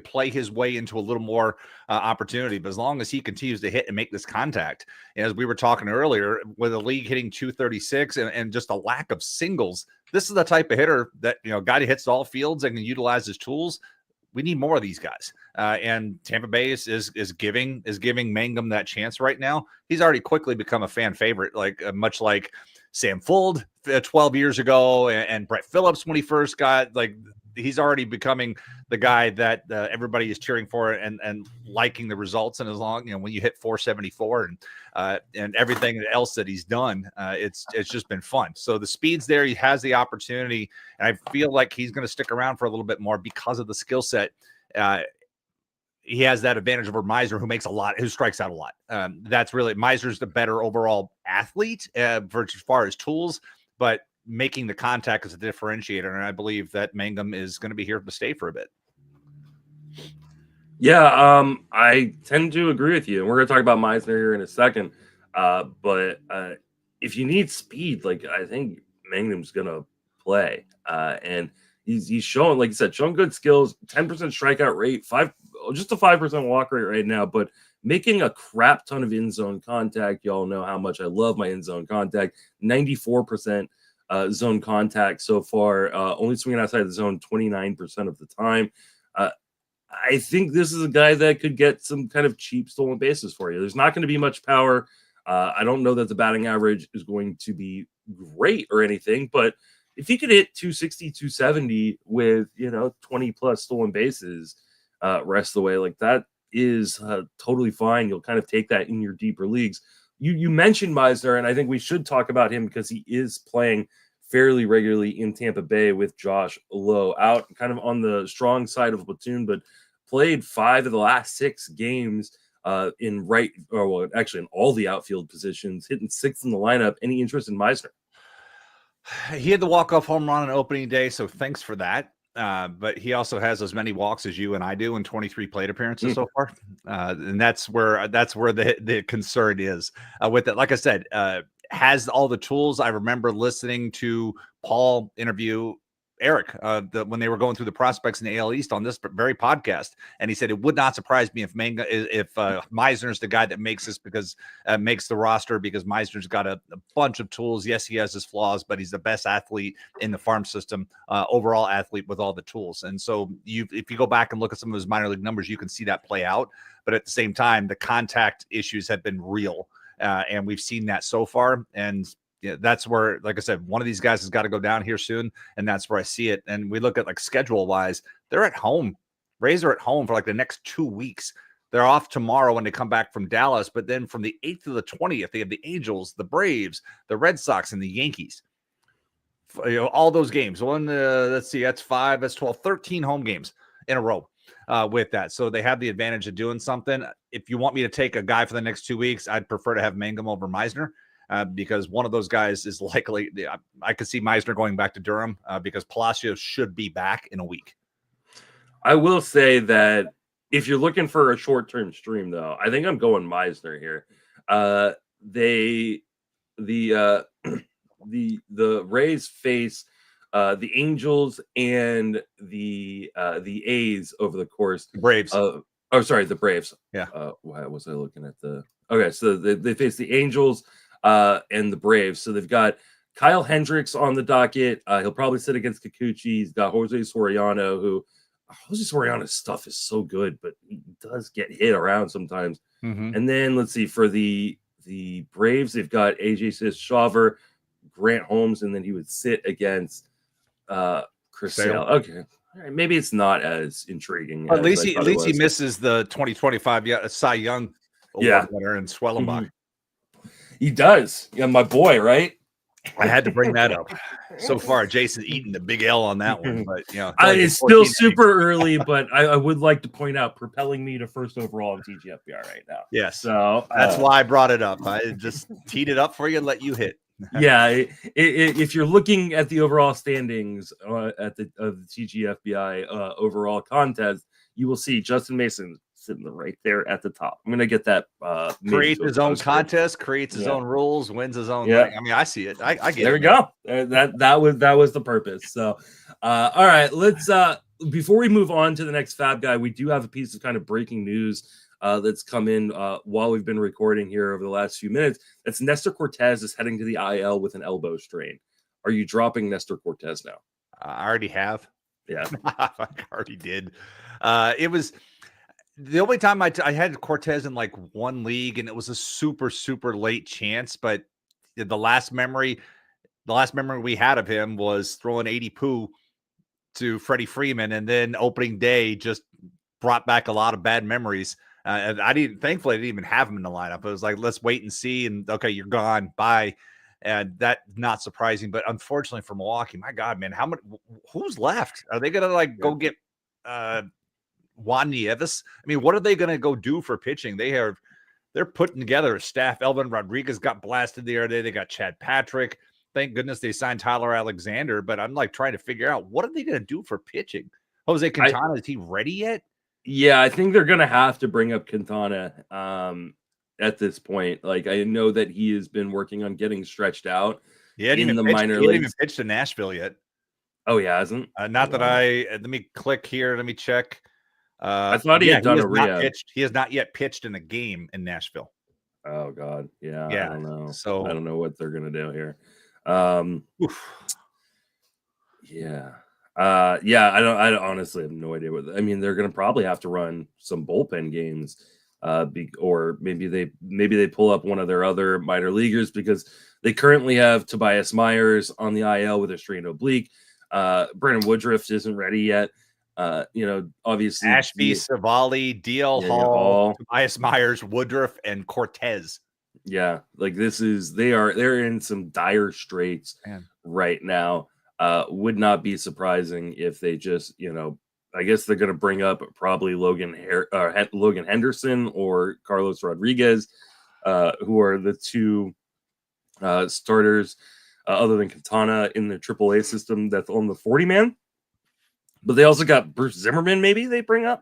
play his way into a little more opportunity, but as long as he continues to hit and make this contact, as we were talking earlier, with the league hitting 236 and just a lack of singles, this is the type of hitter that, guy who hits all fields and can utilize his tools. We need more of these guys. And Tampa Bay is giving Mangum that chance right now. He's already quickly become a fan favorite, much like Sam Fuld 12 years ago and Brett Phillips when he first got, he's already becoming the guy that everybody is cheering for and liking the results. And as long, when you hit 474 and everything else that he's done, it's just been fun. So the speed's there. He has the opportunity, and I feel like he's going to stick around for a little bit more because of the skill set. He has that advantage over Misner, who strikes out a lot. That's really, Meisner's the better overall athlete as far as tools, but making the contact is a differentiator. And I believe that Mangum is going to be here to stay for a bit. Yeah, I tend to agree with you. And we're going to talk about Misner here in a second. But if you need speed, I think Magnum's going to play. And he's showing, like you said, showing good skills, 10% strikeout rate, just a 5% walk rate right now, but making a crap ton of in-zone contact. Y'all know how much I love my in-zone contact. 94% zone contact so far, only swinging outside the zone 29% of the time. I think this is a guy that could get some kind of cheap stolen bases for you. There's not going to be much power. I don't know that the batting average is going to be great or anything, but if he could hit 260, 270 with, 20 plus stolen bases rest of the way, like that is totally fine. You'll kind of take that in your deeper leagues. You mentioned Misner, and I think we should talk about him because he is playing fairly regularly in Tampa Bay with Josh Lowe out kind of on the strong side of the platoon, but played 5 of the last 6 games in all the outfield positions, hitting 6th in the lineup. Any interest in Misner? He had the walk-off home run on opening day, so thanks for that. But he also has as many walks as you and I do in 23 plate appearances so far, and that's where the concern is with it. Like I said, has all the tools. I remember listening to Paul interview Eric when they were going through the prospects in the AL East on this very podcast, and he said it would not surprise me if Misner's the guy that makes this because makes the roster because Misner's got a bunch of tools. Yes, he has his flaws, but he's the best athlete in the farm system, overall athlete with all the tools. And so if you go back and look at some of his minor league numbers, you can see that play out. But at the same time, the contact issues have been real, and we've seen that so far. And that's where, like I said, one of these guys has got to go down here soon, and that's where I see it. And we look at like schedule-wise, they're at home. Rays are at home for like the next 2 weeks. They're off tomorrow when they come back from Dallas, but then from the 8th to the 20th, they have the Angels, the Braves, the Red Sox, and the Yankees. All those games. Let's see, that's 5, that's 12, 13 home games in a row with that. So they have the advantage of doing something. If you want me to take a guy for the next 2 weeks, I'd prefer to have Mangum over Misner. Because one of those guys is likely, I could see Misner going back to Durham because Palacios should be back in a week. I will say that if you're looking for a short-term stream, though, I think I'm going Misner here. The Rays face the Angels and the A's over the course. Braves. The Braves. Yeah. Why was I looking at Okay, so they face the Angels and the Braves. So they've got Kyle Hendricks on the docket. He'll probably sit against Kikuchi. He's got Jose Soriano, who Jose Soriano's stuff is so good, but he does get hit around sometimes. Mm-hmm. And then let's see, for the Braves, they've got AJ Shaver, Grant Holmes, and then he would sit against Chris Sale. Okay. All right, maybe it's not as intriguing. At least he misses the 2025 Cy Young Award winner in Swellenbach. Mm-hmm. He does. Yeah, my boy, right? I had to bring that up. So far, Jason eating the big L on that one, but it's still super early. But I would like to point out, propelling me to first overall in TGFBR right now. Yes, so that's why I brought it up. I just teed it up for you and let you hit. Yeah, if you're looking at the overall standings of the TGFBI overall contest, you will see Justin Mason sitting right there at the top. I'm gonna get that. Creates his own contest, creates his own rules, wins his own. Yeah, I mean, I see it. I get it. There we go. That was the purpose. So, all right, let's. Before we move on to the next FAAB guy, we do have a piece of kind of breaking news that's come in while we've been recording here over the last few minutes. That's Nestor Cortez is heading to the IL with an elbow strain. Are you dropping Nestor Cortez now? I already have. Yeah, I already did. It was the only time I had Cortez in like one league, and it was a super, super late chance. But the last memory we had of him was throwing 80 poo to Freddie Freeman, and then opening day just brought back a lot of bad memories. And thankfully, I didn't even have him in the lineup. It was like, let's wait and see. And okay, you're gone. Bye. And that's not surprising. But unfortunately for Milwaukee, my God, man, who's left? Are they going to go get Juan Nieves? I mean, what are they going to go do for pitching? They're putting together a staff. Elvin Rodriguez got blasted the other day. They got Chad Patrick. Thank goodness they signed Tyler Alexander. But I'm trying to figure out, what are they going to do for pitching? Jose Quintana, is he ready yet? Yeah, I think they're going to have to bring up Quintana at this point. I know that he has been working on getting stretched out in the minor leagues. He hasn't even pitched to Nashville yet. Oh, he hasn't? Let me click here. Let me check. I thought he had done a rehab. He has not yet pitched in a game in Nashville. Oh God, yeah. I don't know. So I don't know what they're gonna do here. Yeah. I don't honestly have no idea what. I mean, they're gonna probably have to run some bullpen games, or maybe they pull up one of their other minor leaguers, because they currently have Tobias Myers on the IL with a strained oblique. Brandon Woodruff isn't ready yet. Obviously Ashby, Savali, DL Hall, Tobias Myers, Woodruff, and Cortez. Yeah, like they're in some dire straits right now. Would not be surprising if they just, I guess they're going to bring up probably Logan Henderson or Carlos Rodriguez, who are the two starters other than Quintana in the AAA system that's on the 40-man. But they also got Bruce Zimmerman, maybe they bring up.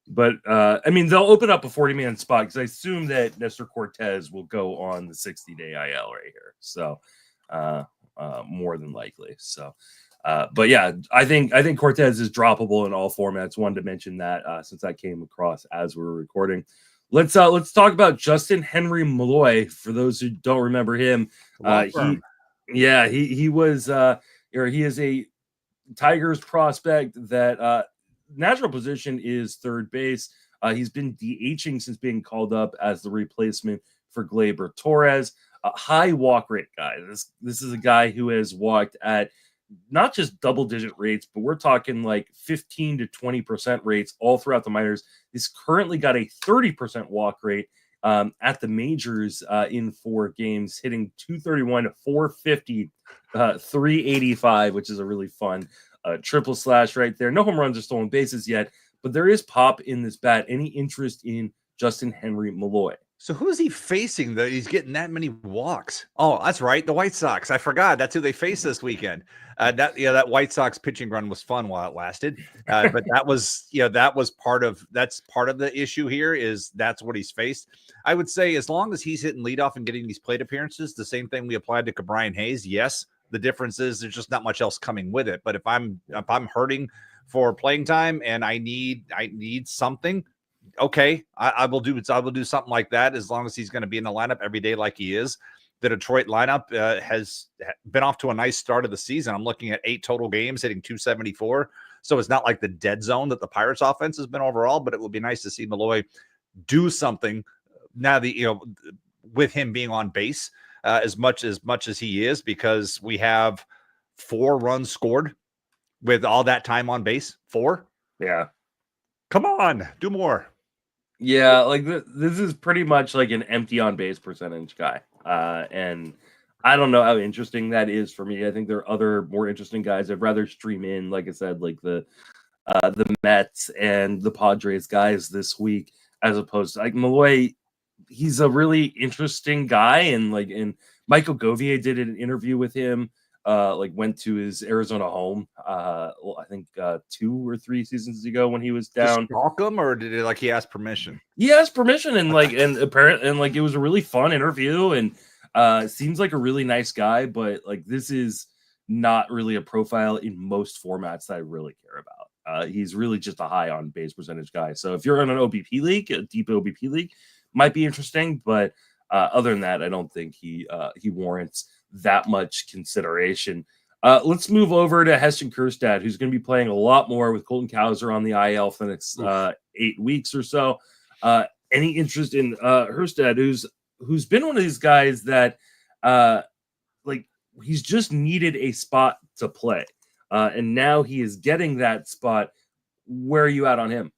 But, I mean, they'll open up a 40-man spot, because I assume that Nestor Cortez will go on the 60-day IL right here. So, more than likely. So, but yeah, I think Cortez is droppable in all formats. Wanted to mention that since I came across as we were recording. Let's talk about Justyn Henry Malloy. For those who don't remember him, he is a Tigers prospect that natural position is third base. He's been DHing since being called up as the replacement for Gleyber Torres. A high walk rate guy. This is a guy who has walked at not just double-digit rates, but we're talking like 15 to 20% rates all throughout the minors. He's currently got a 30% walk rate at the majors in 4 games, hitting 231 to 450, 385, which is a really fun triple slash right there. No home runs or stolen bases yet, but there is pop in this bat. Any interest in Justyn Henry Malloy? So who is he facing that he's getting that many walks? Oh, that's right, the White Sox. I forgot that's who they face this weekend. That White Sox pitching run was fun while it lasted, but that was part of the issue here. Is that's what he's faced. I would say as long as he's hitting leadoff and getting these plate appearances, the same thing we applied to Ke'Bryan Hayes. Yes, the difference is there's just not much else coming with it. But if I'm hurting for playing time and I need something. Okay, I will do something like that as long as he's going to be in the lineup every day like he is. The Detroit lineup has been off to a nice start of the season. I'm looking at 8 total games, hitting 274. So it's not like the dead zone that the Pirates offense has been overall, but it would be nice to see Malloy do something now that, with him being on base as much as he is, because we have 4 runs scored with all that time on base. 4. Yeah. Come on, do more. Yeah, like this is pretty much like an empty on base percentage guy. And I don't know how interesting that is for me. I think there are other more interesting guys I'd rather stream in, like I said, like the Mets and the Padres guys this week, as opposed to like Malloy. He's a really interesting guy, and Michael Govier did an interview with him. Went to his Arizona home, I think 2 or 3 seasons ago when he was down. Just stalk him, or did he ask permission? He asked permission, and it was a really fun interview, and seems like a really nice guy. But this is not really a profile in most formats that I really care about. He's really just a high on base percentage guy. So if you're in an OBP league, a deep OBP league, might be interesting. But other than that, I don't think he warrants that much consideration. Let's move over to Heston Kjerstad, who's going to be playing a lot more with Colton Cowser on the IL for the next 8 weeks or so. Any interest in Kjerstad, who's been one of these guys that he's just needed a spot to play, and now he is getting that spot. Where are you at on him?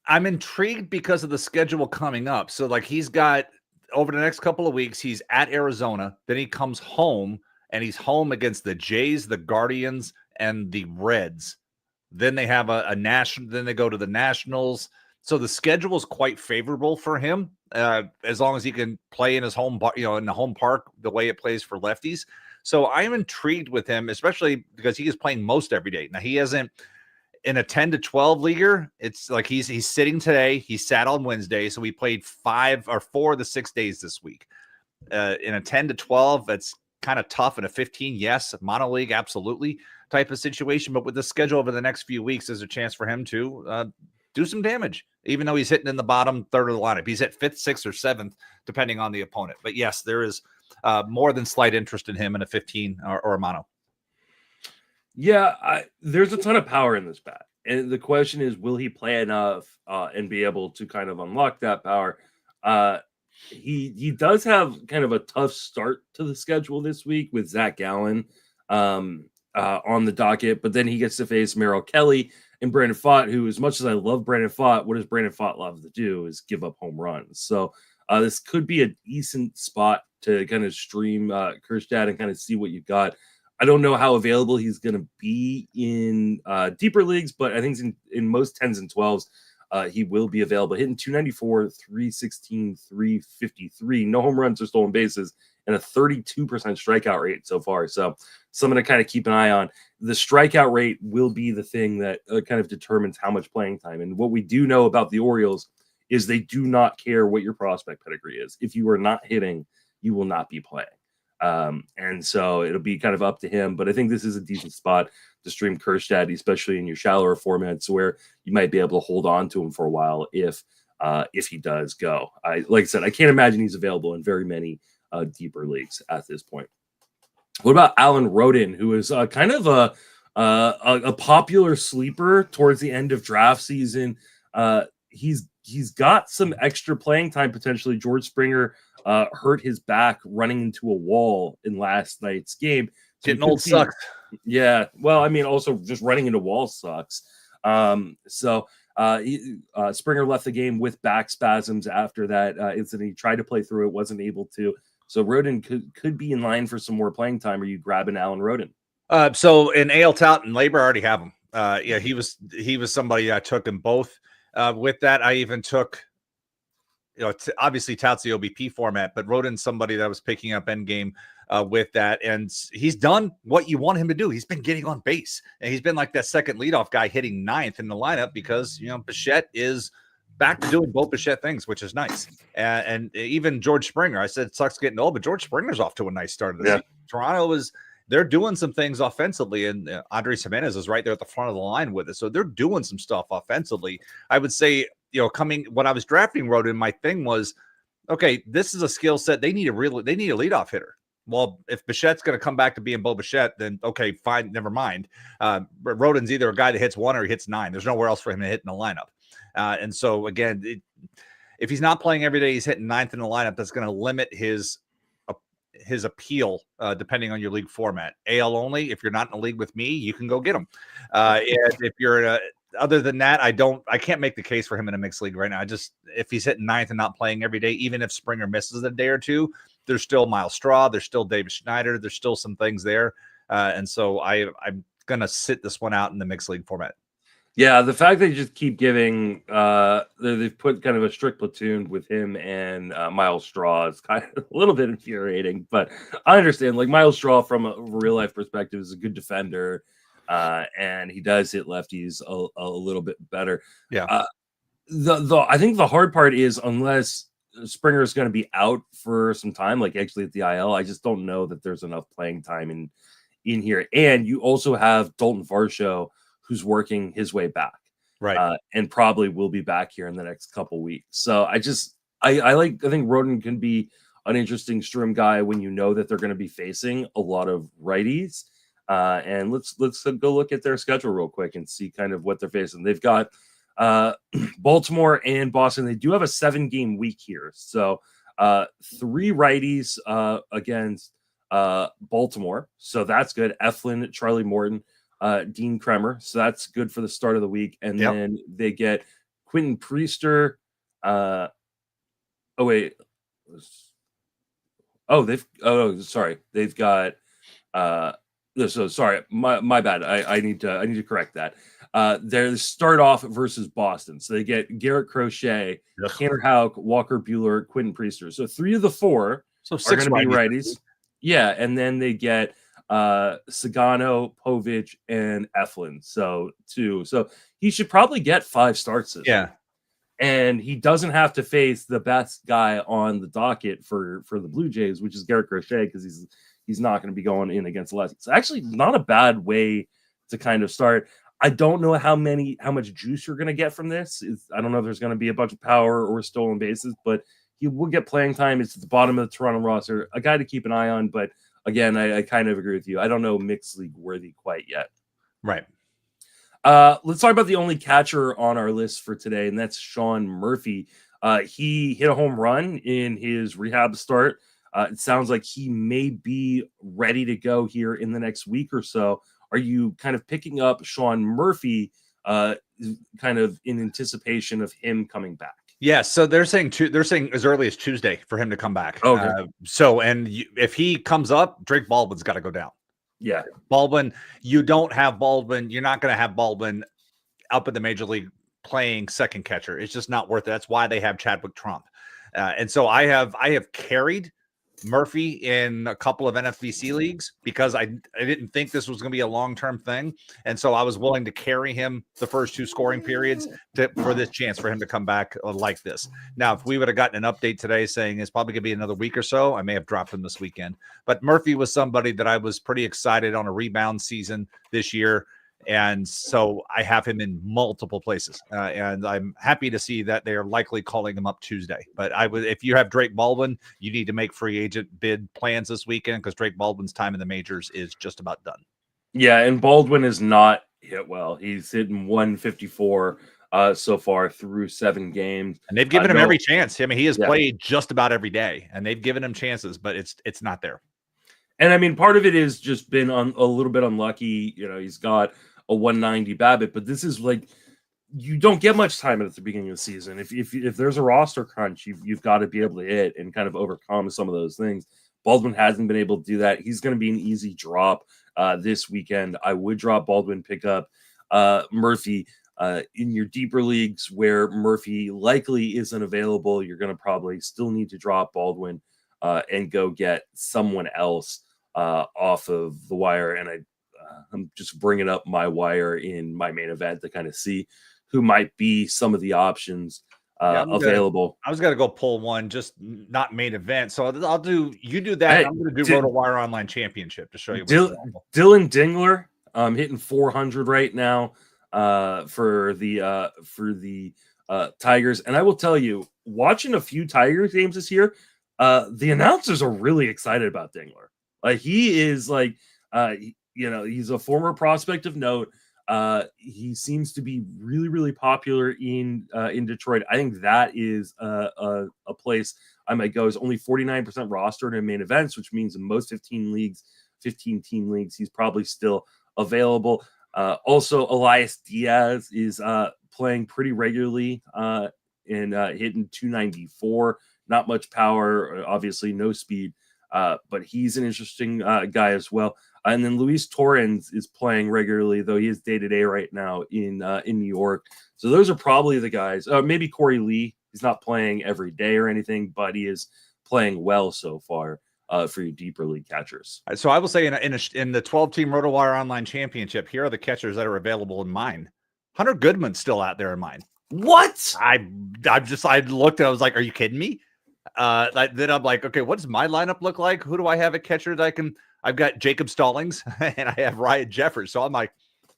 I'm intrigued because of the schedule coming up. So he's got, over the next couple of weeks, he's at Arizona. Then he comes home, and he's home against the Jays, the Guardians, and the Reds. Then they have a national. Then they go to the Nationals. So the schedule is quite favorable for him, as long as he can play in his home, in the home park, the way it plays for lefties. So I am intrigued with him, especially because he is playing most every day. Now he hasn't. In a 10 to 12 leaguer, it's like he's sitting today. He sat on Wednesday, so he played 5 or 4 of the 6 days this week. In a 10 to 12, that's kind of tough. In a 15, yes. Mono league, absolutely. type of situation. But with the schedule over the next few weeks, there's a chance for him to do some damage, even though he's hitting in the bottom third of the lineup. He's at 5th, 6th, or 7th, depending on the opponent. But yes, there is more than slight interest in him in a 15 or a mono. Yeah, there's a ton of power in this bat. And the question is, will he play enough and be able to kind of unlock that power? He does have kind of a tough start to the schedule this week with Zach Gallen on the docket, but then he gets to face Merrill Kelly and Brandon Pfaadt, who, as much as I love Brandon Pfaadt, what does Brandon Pfaadt love to do is give up home runs. So this could be a decent spot to kind of stream Kjerstad and kind of see what you've got. I don't know how available he's going to be in deeper leagues, but I think in most 10s and 12s, he will be available. Hitting 294, 316, 353, no home runs or stolen bases, and a 32% strikeout rate so far. So something to kind of keep an eye on. The strikeout rate will be the thing that kind of determines how much playing time. And what we do know about the Orioles is they do not care what your prospect pedigree is. If you are not hitting, you will not be playing. And so it'll be kind of up to him. But I think this is a decent spot to stream Kjerstad, especially in your shallower formats where you might be able to hold on to him for a while if he does go. Like I said, I can't imagine he's available in very many deeper leagues at this point. What about Alan Roden, who is kind of a popular sleeper towards the end of draft season? He's got some extra playing time potentially. George Springer hurt his back running into a wall in last night's game. So getting old sucks. Yeah. Well, I mean, also just running into walls sucks. Springer left the game with back spasms after that incident. He tried to play through it, wasn't able to. So Roden could be in line for some more playing time. Are you grabbing Alan Roden? So in AL Tout and Labor, I already have him. Yeah, he was somebody I took in both. With that, I even took, obviously Tout's the OBP format, but Roden's somebody that was picking up endgame with that. And he's done what you want him to do. He's been getting on base, and he's been like that second leadoff guy hitting 9th in the lineup because, Bichette is back to doing both Bichette things, which is nice. And even George Springer, I said it sucks getting old, but George Springer's off to a nice start of the season. Toronto they're doing some things offensively, and Andres Jimenez is right there at the front of the line with it. So they're doing some stuff offensively. I would say, when I was drafting Roden, my thing was, okay, this is a skill set. They need a leadoff hitter. Well, if Bichette's going to come back to being Beau Bichette, then okay, fine, never mind. But Roden's either a guy that hits 1 or he hits 9. There's nowhere else for him to hit in the lineup. And so again, if he's not playing every day, he's hitting 9th in the lineup. That's going to limit his appeal, depending on your league format. AL only. If you're not in a league with me, you can go get him. And if you're other than that, I can't make the case for him in a mixed league right now. If he's hitting 9th and not playing every day, even if Springer misses a day or two, there's still Miles Straw, there's still David Schneider, there's still some things there. And so I'm gonna sit this one out in the mixed league format. Yeah, the fact they just keep giving they've put kind of a strict platoon with him and Miles Straw is kind of a little bit infuriating, but I understand. Like, Miles Straw from a real life perspective is a good defender, and he does hit lefties a little bit better. Yeah. I think the hard part is, unless Springer is going to be out for some time, like actually at the IL, I just don't know that there's enough playing time in here. And you also have Dalton Varsho, who's working his way back, right, and probably will be back here in the next couple weeks. So I think Roden can be an interesting stream guy when you know that they're going to be facing a lot of righties. And let's go look at their schedule real quick and see kind of what they're facing. They've got Baltimore and Boston. They do have a 7-game week here, so 3 righties against Baltimore, so that's good. Eflin, Charlie Morton, Dean Kremer, so that's good for the start of the week. And then they get Quentin Priester. They've got so sorry, my bad. I need to correct that. They start off versus Boston, so they get Garrett Crochet, Tanner Houck, Walker Buehler, Quentin Priester. So 3 of the 4 are going to be righties. Yeah, and then they get Sagano, Povich, and Eflin. So 2. So he should probably get 5 starts this week. And he doesn't have to face the best guy on the docket for the Blue Jays, which is Garrett Crochet, because he's not going to be going in against lefties. It's actually not a bad way to kind of start. I don't know how much juice you're going to get from this. I don't know if there's going to be a bunch of power or stolen bases, but he will get playing time. It's at the bottom of the Toronto roster, a guy to keep an eye on. But again, I kind of agree with you. I don't know mixed league worthy quite yet. Right. Let's talk about the only catcher on our list for today, and that's Sean Murphy. He hit a home run in his rehab start. It sounds like he may be ready to go here in the next week or so. Are you kind of picking up Sean Murphy kind of in anticipation of him coming back? Yeah, so they're saying as early as Tuesday for him to come back. Okay. If he comes up, Drake Baldwin's got to go down. Yeah. Baldwin, you don't have Baldwin. You're not going to have Baldwin up in the major league playing second catcher. It's just not worth it. That's why they have Chadwick Trump. And so I have carried Murphy in a couple of NFBC leagues because I didn't think this was going to be a long-term thing. And so I was willing to carry him the first 2 scoring periods for this chance for him to come back like this. Now, if we would have gotten an update today saying it's probably going to be another week or so, I may have dropped him this weekend. But Murphy was somebody that I was pretty excited on a rebound season this year. And so I have him in multiple places, and I'm happy to see that they are likely calling him up Tuesday. But if you have Drake Baldwin, you need to make free agent bid plans this weekend because Drake Baldwin's time in the majors is just about done. Yeah, and Baldwin is not hit well. He's hitting 154 so far through 7 games, and they've given him every chance. I mean, he has played just about every day, and they've given him chances, but it's not there. And I mean, part of it is just been a little bit unlucky. He's got a 190 BABIP, but this is like you don't get much time at the beginning of the season. If there's a roster crunch, you've got to be able to hit and kind of overcome some of those things. Baldwin hasn't been able to do that. He's going to be an easy drop this weekend. I would drop Baldwin, pick up Murphy in your deeper leagues where Murphy likely isn't available. You're going to probably still need to drop Baldwin and go get someone else off of the wire. And I'm just bringing up my wire in my main event to kind of see who might be some of the options available. I was going to go pull one, just not main event. So you do that. I'm going to do RotoWire Online Championship to show you. Dylan Dingler, hitting 400 right now for the Tigers. And I will tell you, watching a few Tigers games this year, the announcers are really excited about Dingler. Like he is like, he's a former prospect of note. He seems to be really, really popular in Detroit. I think that is a place I might go. Is only 49% rostered in main events, which means in most 15 team leagues, he's probably still available. Also, Elias Diaz is playing pretty regularly and hitting 294. Not much power, obviously, no speed, but he's an interesting guy as well. And then Luis Torrens is playing regularly, though he is day-to-day right now in New York. So those are probably the guys. Maybe Corey Lee. He's not playing every day or anything, but he is playing well so far for your deeper league catchers. So I will say in the 12-team RotoWire Online Championship, here are the catchers that are available in mine. Hunter Goodman's still out there in mine. What? I looked and I was like, are you kidding me? Then I'm like, okay, what does my lineup look like? Who do I have at catcher that I've got Jacob Stallings and I have Ryan Jeffers. So I'm like,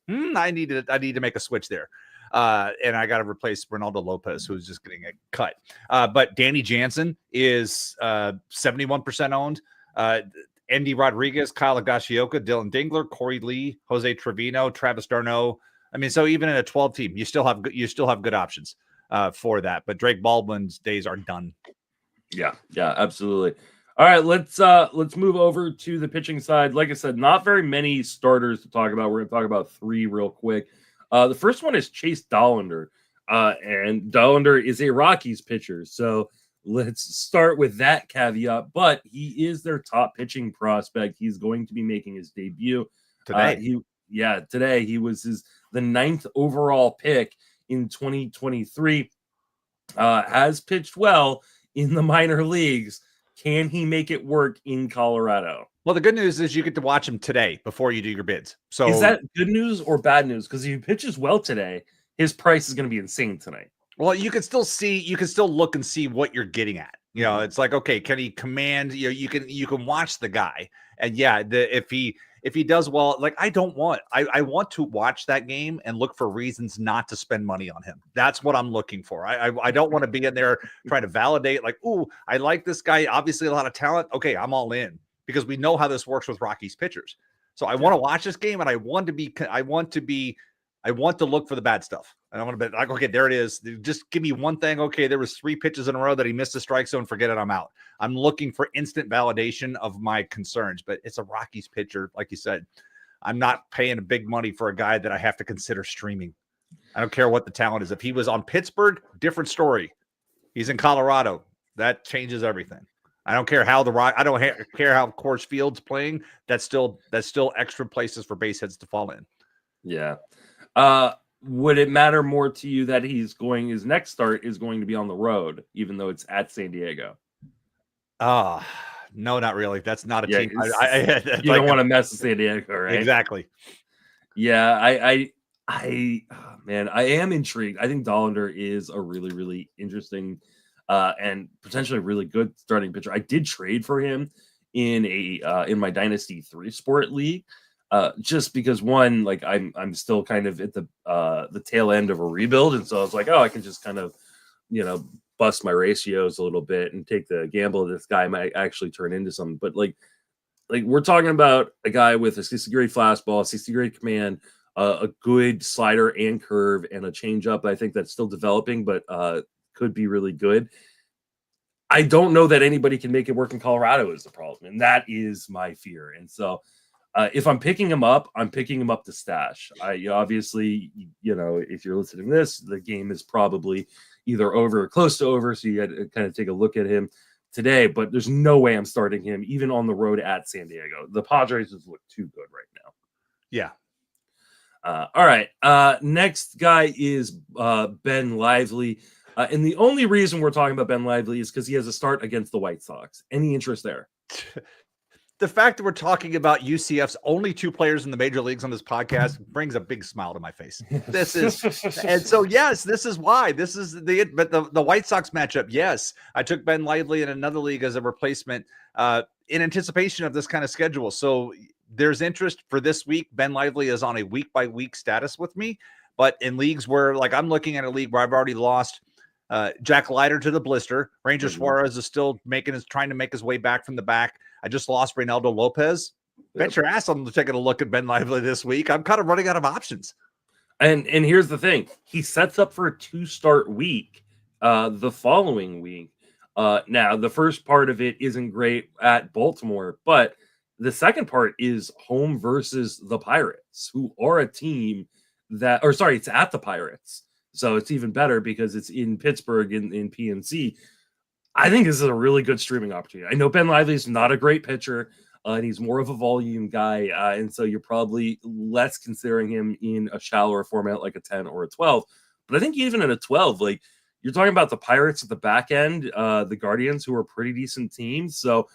I need to make a switch there. And I got to replace Ronaldo Lopez, who's just getting a cut. But Danny Jansen is 71% owned. Andy Rodriguez, Kyle Higashioka, Dylan Dingler, Corey Lee, Jose Trevino, Travis d'Arnaud. I mean, so even in a 12 team, you still have good options for that. But Drake Baldwin's days are done. Yeah, absolutely. All right, let's move over to the pitching side. Like I said, not very many starters to talk about. We're going to talk about 3 real quick. The first one is Chase Dollander, and Dollander is a Rockies pitcher. So let's start with that caveat. But he is their top pitching prospect. He's going to be making his debut today. Today he was the 9th overall pick in 2023. Has pitched well in the minor leagues. Can he make it work in Colorado? Well, the good news is you get to watch him today before you do your bids. So is that good news or bad news? Because if he pitches well today, his price is going to be insane tonight. Well, you can still look and see what you're getting at. It's like, okay, can he command? You can watch the guy And yeah, if he does well, like I want to watch that game and look for reasons not to spend money on him. That's what I'm looking for. I don't want to be in there trying to validate like, ooh, I like this guy, obviously a lot of talent. Okay, I'm all in because we know how this works with Rockies pitchers. So I want to watch this game and I want to look for the bad stuff. And I want to be like, okay, there it is. Just give me one thing. Okay, there was 3 pitches in a row that he missed the strike zone. Forget it. I'm out. I'm looking for instant validation of my concerns, but it's a Rockies pitcher. Like you said, I'm not paying a big money for a guy that I have to consider streaming. I don't care what the talent is. If he was on Pittsburgh, different story. He's in Colorado. That changes everything. I don't care how care how Coors Field's playing. That's still extra places for base hits to fall in. Yeah. Would it matter more to you that his next start is going to be on the road, even though it's at San Diego? No, not really. That's not a team. You don't want to mess with San Diego, right? Exactly. Yeah, man, I am intrigued. I think Dollander is a really, really interesting and potentially really good starting pitcher. I did trade for him in my Dynasty 3-sport league. Just because one, like I'm still kind of at the tail end of a rebuild, and so I was like, I can just kind of, bust my ratios a little bit and take the gamble this guy might actually turn into something. But like we're talking about a guy with a 60-degree fastball, 60-degree command, a good slider and curve, and a changeup. I think that's still developing, but could be really good. I don't know that anybody can make it work in Colorado is the problem, and that is my fear. And so. If I'm picking him up, I'm picking him up to stash. Obviously, if you're listening to this, the game is probably either over or close to over. So you had to kind of take a look at him today, but there's no way I'm starting him even on the road at San Diego. The Padres just look too good right now. Yeah. All right. Next guy is Ben Lively. And the only reason we're talking about Ben Lively is because he has a start against the White Sox. Any interest there? The fact that we're talking about UCF's only 2 players in the major leagues on this podcast brings a big smile to my face. And so, yes, this is why. This is but the White Sox matchup, yes. I took Ben Lively in another league as a replacement in anticipation of this kind of schedule. So there's interest for this week. Ben Lively is on a week-by-week status with me. But in leagues where, like I'm looking at a league where I've already lost Jack Leiter to the blister. Ranger Suarez is still trying to make his way back from the back. I just lost Reynaldo Lopez. Bet your ass I'm taking a look at Ben Lively this week. I'm kind of running out of options. And here's the thing. He sets up for a 2-start week the following week. Now, the first part of it isn't great at Baltimore, but the second part is home versus the Pirates, who are a team it's at the Pirates. So it's even better because it's in Pittsburgh in PNC. I think this is a really good streaming opportunity. I know Ben Lively is not a great pitcher, and he's more of a volume guy. And so you're probably less considering him in a shallower format like a 10 or a 12. But I think even in a 12, like you're talking about the Pirates at the back end, the Guardians, who are pretty decent teams. So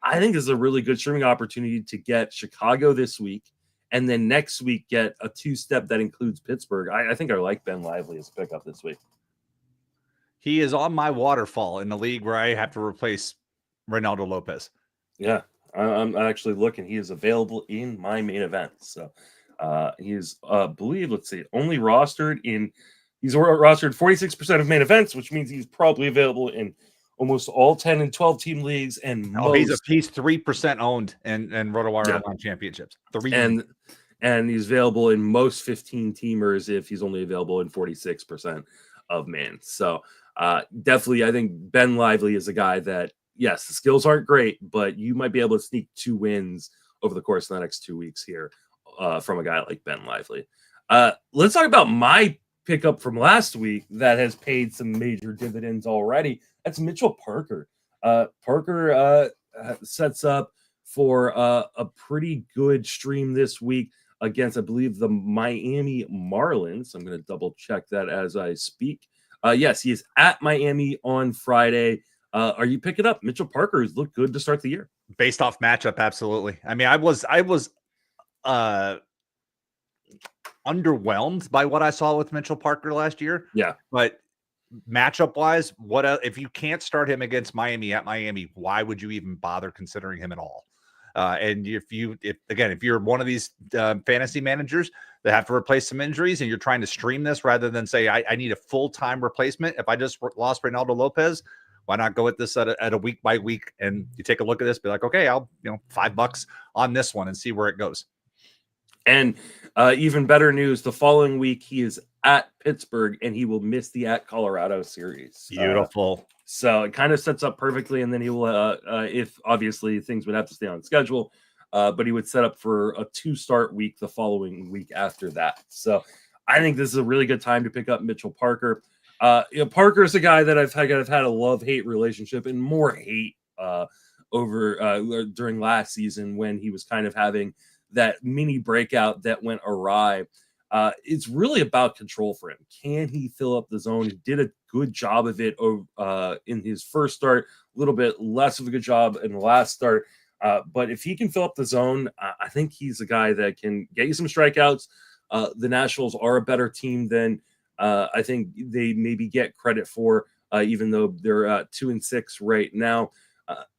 I think this is a really good streaming opportunity to get Chicago this week. And then next week, get a 2-step that includes Pittsburgh. I think I like Ben Lively as a pickup this week. He is on my waterfall in the league where I have to replace Reynaldo Lopez. Yeah, I'm actually looking. He is available in my main event. So he's, only rostered in – he's rostered 46% of main events, which means he's probably available in almost all 10 and 12 team leagues. And he's 3% owned in RotoWire Online Championships. And he's available in most 15 teamers if he's only available in 46% of main. So definitely, I think Ben Lively is a guy that, yes, the skills aren't great, but you might be able to sneak 2 wins over the course of the next 2 weeks here from a guy like Ben Lively. Let's talk about my pickup from last week that has paid some major dividends already. That's Mitchell Parker. Parker sets up for a pretty good stream this week against, I believe, the Miami Marlins. I'm going to double check that as I speak. Yes, he is at Miami on Friday. Are you picking up? Mitchell Parker has looked good to start the year. Based off matchup, absolutely. I mean, I was underwhelmed by what I saw with Mitchell Parker last year. Yeah. But matchup wise, if you can't start him against Miami at Miami, why would you even bother considering him at all? And if you're one of these fantasy managers that have to replace some injuries and you're trying to stream this rather than say, I need a full-time replacement. If I just lost Reynaldo Lopez, why not go at this at a week by week? And you take a look at this, be like, okay, I'll, $5 on this one and see where it goes. And even better news, the following week he is at Pittsburgh and he will miss the at Colorado series. Beautiful. So it kind of sets up perfectly. And then he will, if obviously things would have to stay on schedule, but he would set up for a 2-start week the following week after that. So I think this is a really good time to pick up Mitchell Parker. Parker is a guy that I've had a love-hate relationship, and more hate over during last season when he was kind of having that mini breakout that went awry. It's really about control for him. Can he fill up the zone? He did a good job of it in his first start, a little bit less of a good job in the last start. But if he can fill up the zone, I think he's a guy that can get you some strikeouts. The Nationals are a better team than I think they maybe get credit for, even though they're 2-6 right now.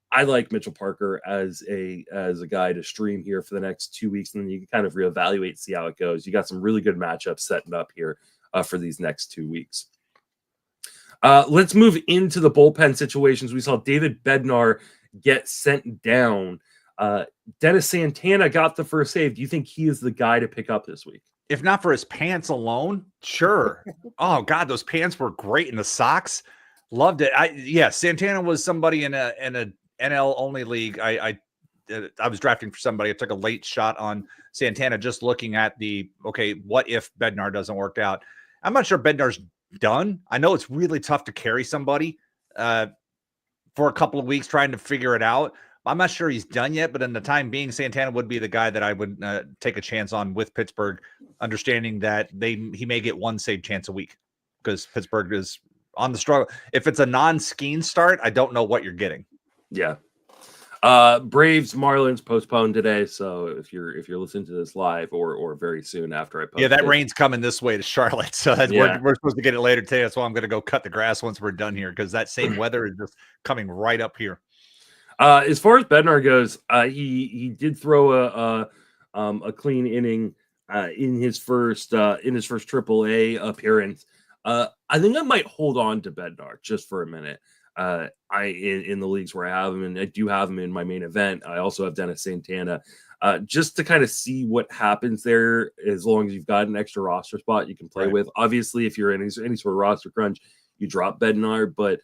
I like Mitchell Parker as a guy to stream here for the next 2 weeks, and then you can kind of reevaluate, see how it goes. You got some really good matchups setting up here for these next 2 weeks. Let's move into the bullpen situations. We saw David Bednar get sent down. Dennis Santana got the first save. Do you think he is the guy to pick up this week? If not for his pants alone, sure. Oh God, those pants were great, and the socks, loved it. Santana was somebody in a NL only league. I was drafting for somebody. I took a late shot on Santana, just looking at what if Bednar doesn't work out? I'm not sure Bednar's done. I know it's really tough to carry somebody for a couple of weeks trying to figure it out. I'm not sure he's done yet, but in the time being, Santana would be the guy that I would take a chance on with Pittsburgh, understanding that he may get one save chance a week because Pittsburgh is on the struggle. If it's a non-skiing start, I don't know what you're getting. Yeah. Braves Marlins postponed today, so if you're listening to this live or very soon after I post, that rain's coming this way to Charlotte, so we're supposed to get it later today. That's why I'm going to go cut the grass once we're done here, because that same weather is just coming right up here. As far as Bednar goes, he did throw a clean inning in his first AAA appearance. I think I might hold on to Bednar just for a minute. In the leagues where I have him, and I do have him in my main event. I also have Dennis Santana, just to kind of see what happens there. As long as you've got an extra roster spot you can play with. Obviously, if you're in any sort of roster crunch, you drop Bednar, but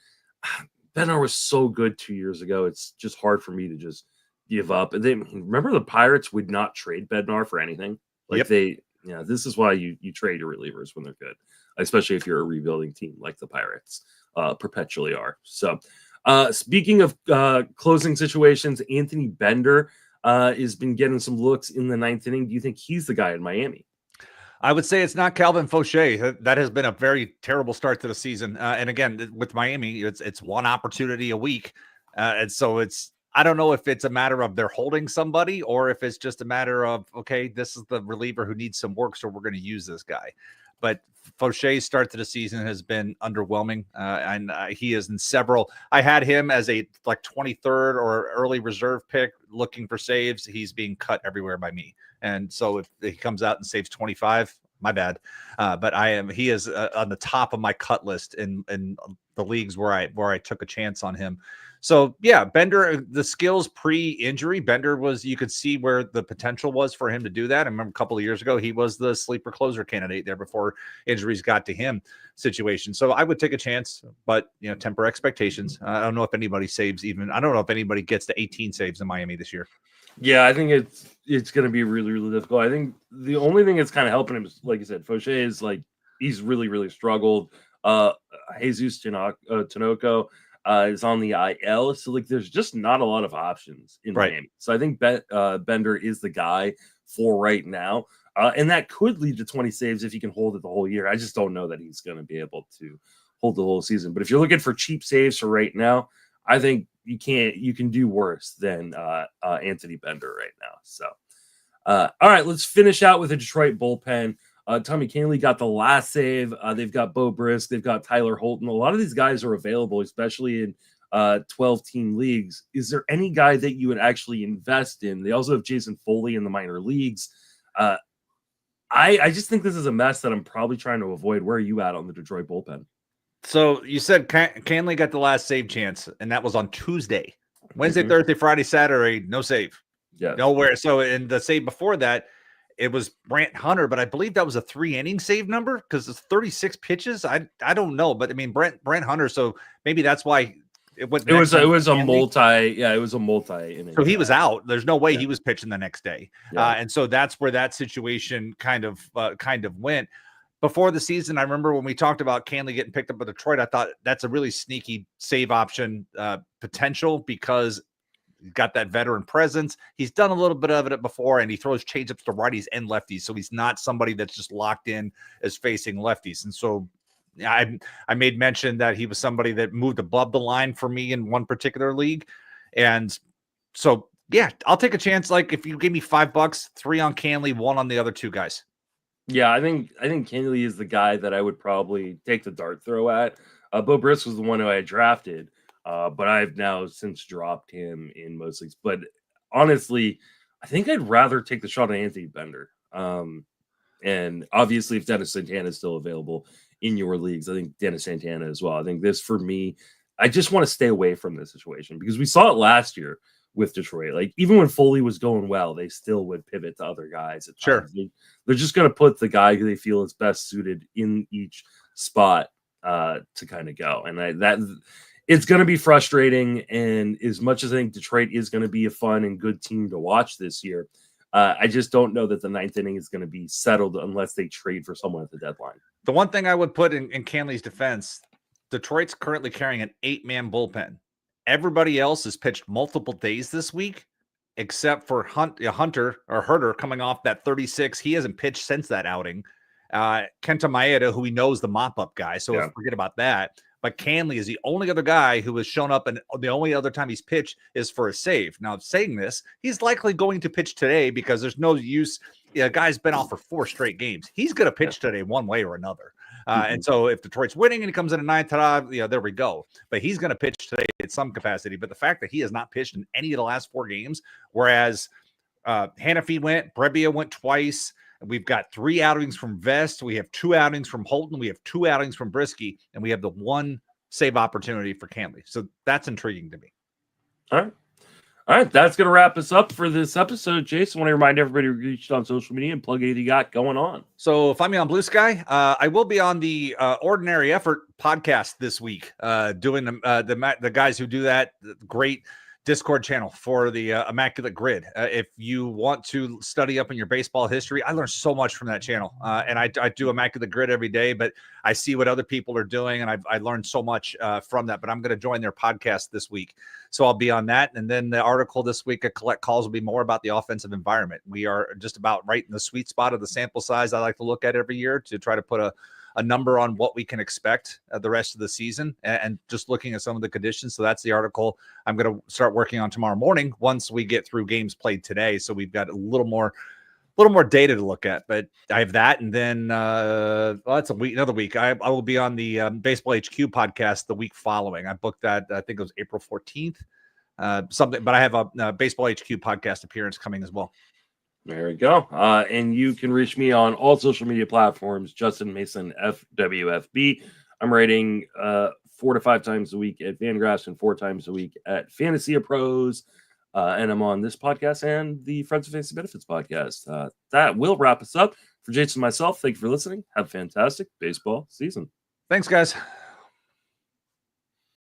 Bednar was so good 2 years ago. It's just hard for me to just give up. And then remember, the Pirates would not trade Bednar for anything. This is why you trade your relievers when they're good, especially if you're a rebuilding team like the Pirates perpetually are. So speaking of closing situations, Anthony Bender has been getting some looks in the 9th inning. Do you think he's the guy in Miami? I would say it's not Calvin Fauché. That has been a very terrible start to the season. And again, with Miami, it's one opportunity a week. And so I don't know if it's a matter of they're holding somebody or if it's just a matter of, okay, this is the reliever who needs some work, so we're going to use this guy. But Fauché's start to the season has been underwhelming, and he is in several. I had him as a 23rd or early reserve pick looking for saves. He's being cut everywhere by me. And so if he comes out and saves 25, my bad. But he is on the top of my cut list in the leagues where I took a chance on him. So yeah, Bender, the skills pre-injury, Bender you could see where the potential was for him to do that. I remember a couple of years ago, he was the sleeper closer candidate there before injuries got to him situation. So I would take a chance, but temper expectations. I don't know if anybody saves I don't know if anybody gets to 18 saves in Miami this year. Yeah, I think it's going to be really, really difficult. I think the only thing that's kind of helping him is, like you said, Fauché is he's really, really struggled. Jesus Tinoco is on the IL, so there's just not a lot of options in Miami. So I think Bender is the guy for right now, and that could lead to 20 saves if he can hold it the whole year. I just don't know that he's going to be able to hold the whole season. But if you're looking for cheap saves for right now, I think you can do worse than Anthony Bender right now. So, all right, let's finish out with the Detroit bullpen. Tommy Kahnle got the last save. They've got Beau, they've got Tyler Holton. A lot of these guys are available, especially in 12-team leagues. Is there any guy that you would actually invest in? They also have Jason Foley in the minor leagues. I just think this is a mess that I'm probably trying to avoid. Where are you at on the Detroit bullpen? So you said Kahnle got the last save chance, and that was on Tuesday. Wednesday, Thursday, Friday, Saturday, no save. Yeah. Nowhere. So in the save before that, it was Brant Hunter, but I believe that was a 3-inning save number because it's 36 pitches. I don't know, but I mean Brant Hunter. So maybe that's why it was a multi-inning. So he was out. There's no way he was pitching the next day. Yeah. And so that's where that situation kind of went. Before the season, I remember when we talked about Kahnle getting picked up by Detroit, I thought that's a really sneaky save option potential because he's got that veteran presence. He's done a little bit of it before, and he throws changeups to righties and lefties. So he's not somebody that's just locked in as facing lefties. And so I made mention that he was somebody that moved above the line for me in one particular league. And so, yeah, I'll take a chance. Like if you give me $5, 3 on Kahnle, 1 on the other 2 guys. Yeah, I think Kahnle is the guy that I would probably take the dart throw at. Beau was the one who I drafted, but I've now since dropped him in most leagues. But honestly, I think I'd rather take the shot on Anthony Bender. And obviously, if Dennis Santana is still available in your leagues, I think Dennis Santana as well. I think this for me, I just want to stay away from this situation because we saw it last year with Detroit. Like even when Foley was going well, they still would pivot to other guys. Sure. They're just going to put the guy who they feel is best suited in each spot to kind of go. And that it's going to be frustrating. And as much as I think Detroit is going to be a fun and good team to watch this year, I just don't know that the 9th inning is going to be settled unless they trade for someone at the deadline. The one thing I would put in Kahnle's defense, Detroit's currently carrying an 8-man bullpen. Everybody else has pitched multiple days this week, except for Herter coming off that 36. He hasn't pitched since that outing. Ketel Marte, who he knows the mop-up guy, so forget about that. But Kahnle is the only other guy who has shown up, and the only other time he's pitched is for a save. Now, saying this, he's likely going to pitch today because there's no use. Yeah, guy's been off for 4 straight games. He's going to pitch today one way or another. And so if Detroit's winning and he comes in at 9, there we go. But he's going to pitch today in some capacity. But the fact that he has not pitched in any of the last 4 games, whereas Hannafy went, Brebbia went twice. We've got 3 outings from Vest. We have 2 outings from Holton. We have 2 outings from Breiske. And we have the 1 save opportunity for Kahnle. So that's intriguing to me. All right, that's going to wrap us up for this episode. Jason, I want to remind everybody to reach on social media and plug anything you got going on. So find me on Blue Sky. I will be on the Ordinary Effort podcast this week, doing the guys who do that great Discord channel for the Immaculate Grid. If you want to study up in your baseball history, I learned so much from that channel. And I do Immaculate Grid every day, but I see what other people are doing, and I learned so much from that. But I'm going to join their podcast this week. So I'll be on that. And then the article this week at Collette Calls will be more about the offensive environment. We are just about right in the sweet spot of the sample size I like to look at every year to try to put a number on what we can expect the rest of the season and just looking at some of the conditions. So that's the article I'm going to start working on tomorrow morning once we get through games played today. So we've got a little more data to look at, but I have that. And then that's another week. I will be on the Baseball HQ podcast the week following. I booked that. I think it was April 14th, but I have a Baseball HQ podcast appearance coming as well. There we go. And you can reach me on all social media platforms, Justyn Mason FWFB. I'm writing 4 to 5 times a week at Fangraphs and 4 times a week at Fantasy Pros. And I'm on this podcast and the Friends of Fantasy Benefits podcast. That will wrap us up. For Jason and myself, thank you for listening. Have a fantastic baseball season. Thanks, guys.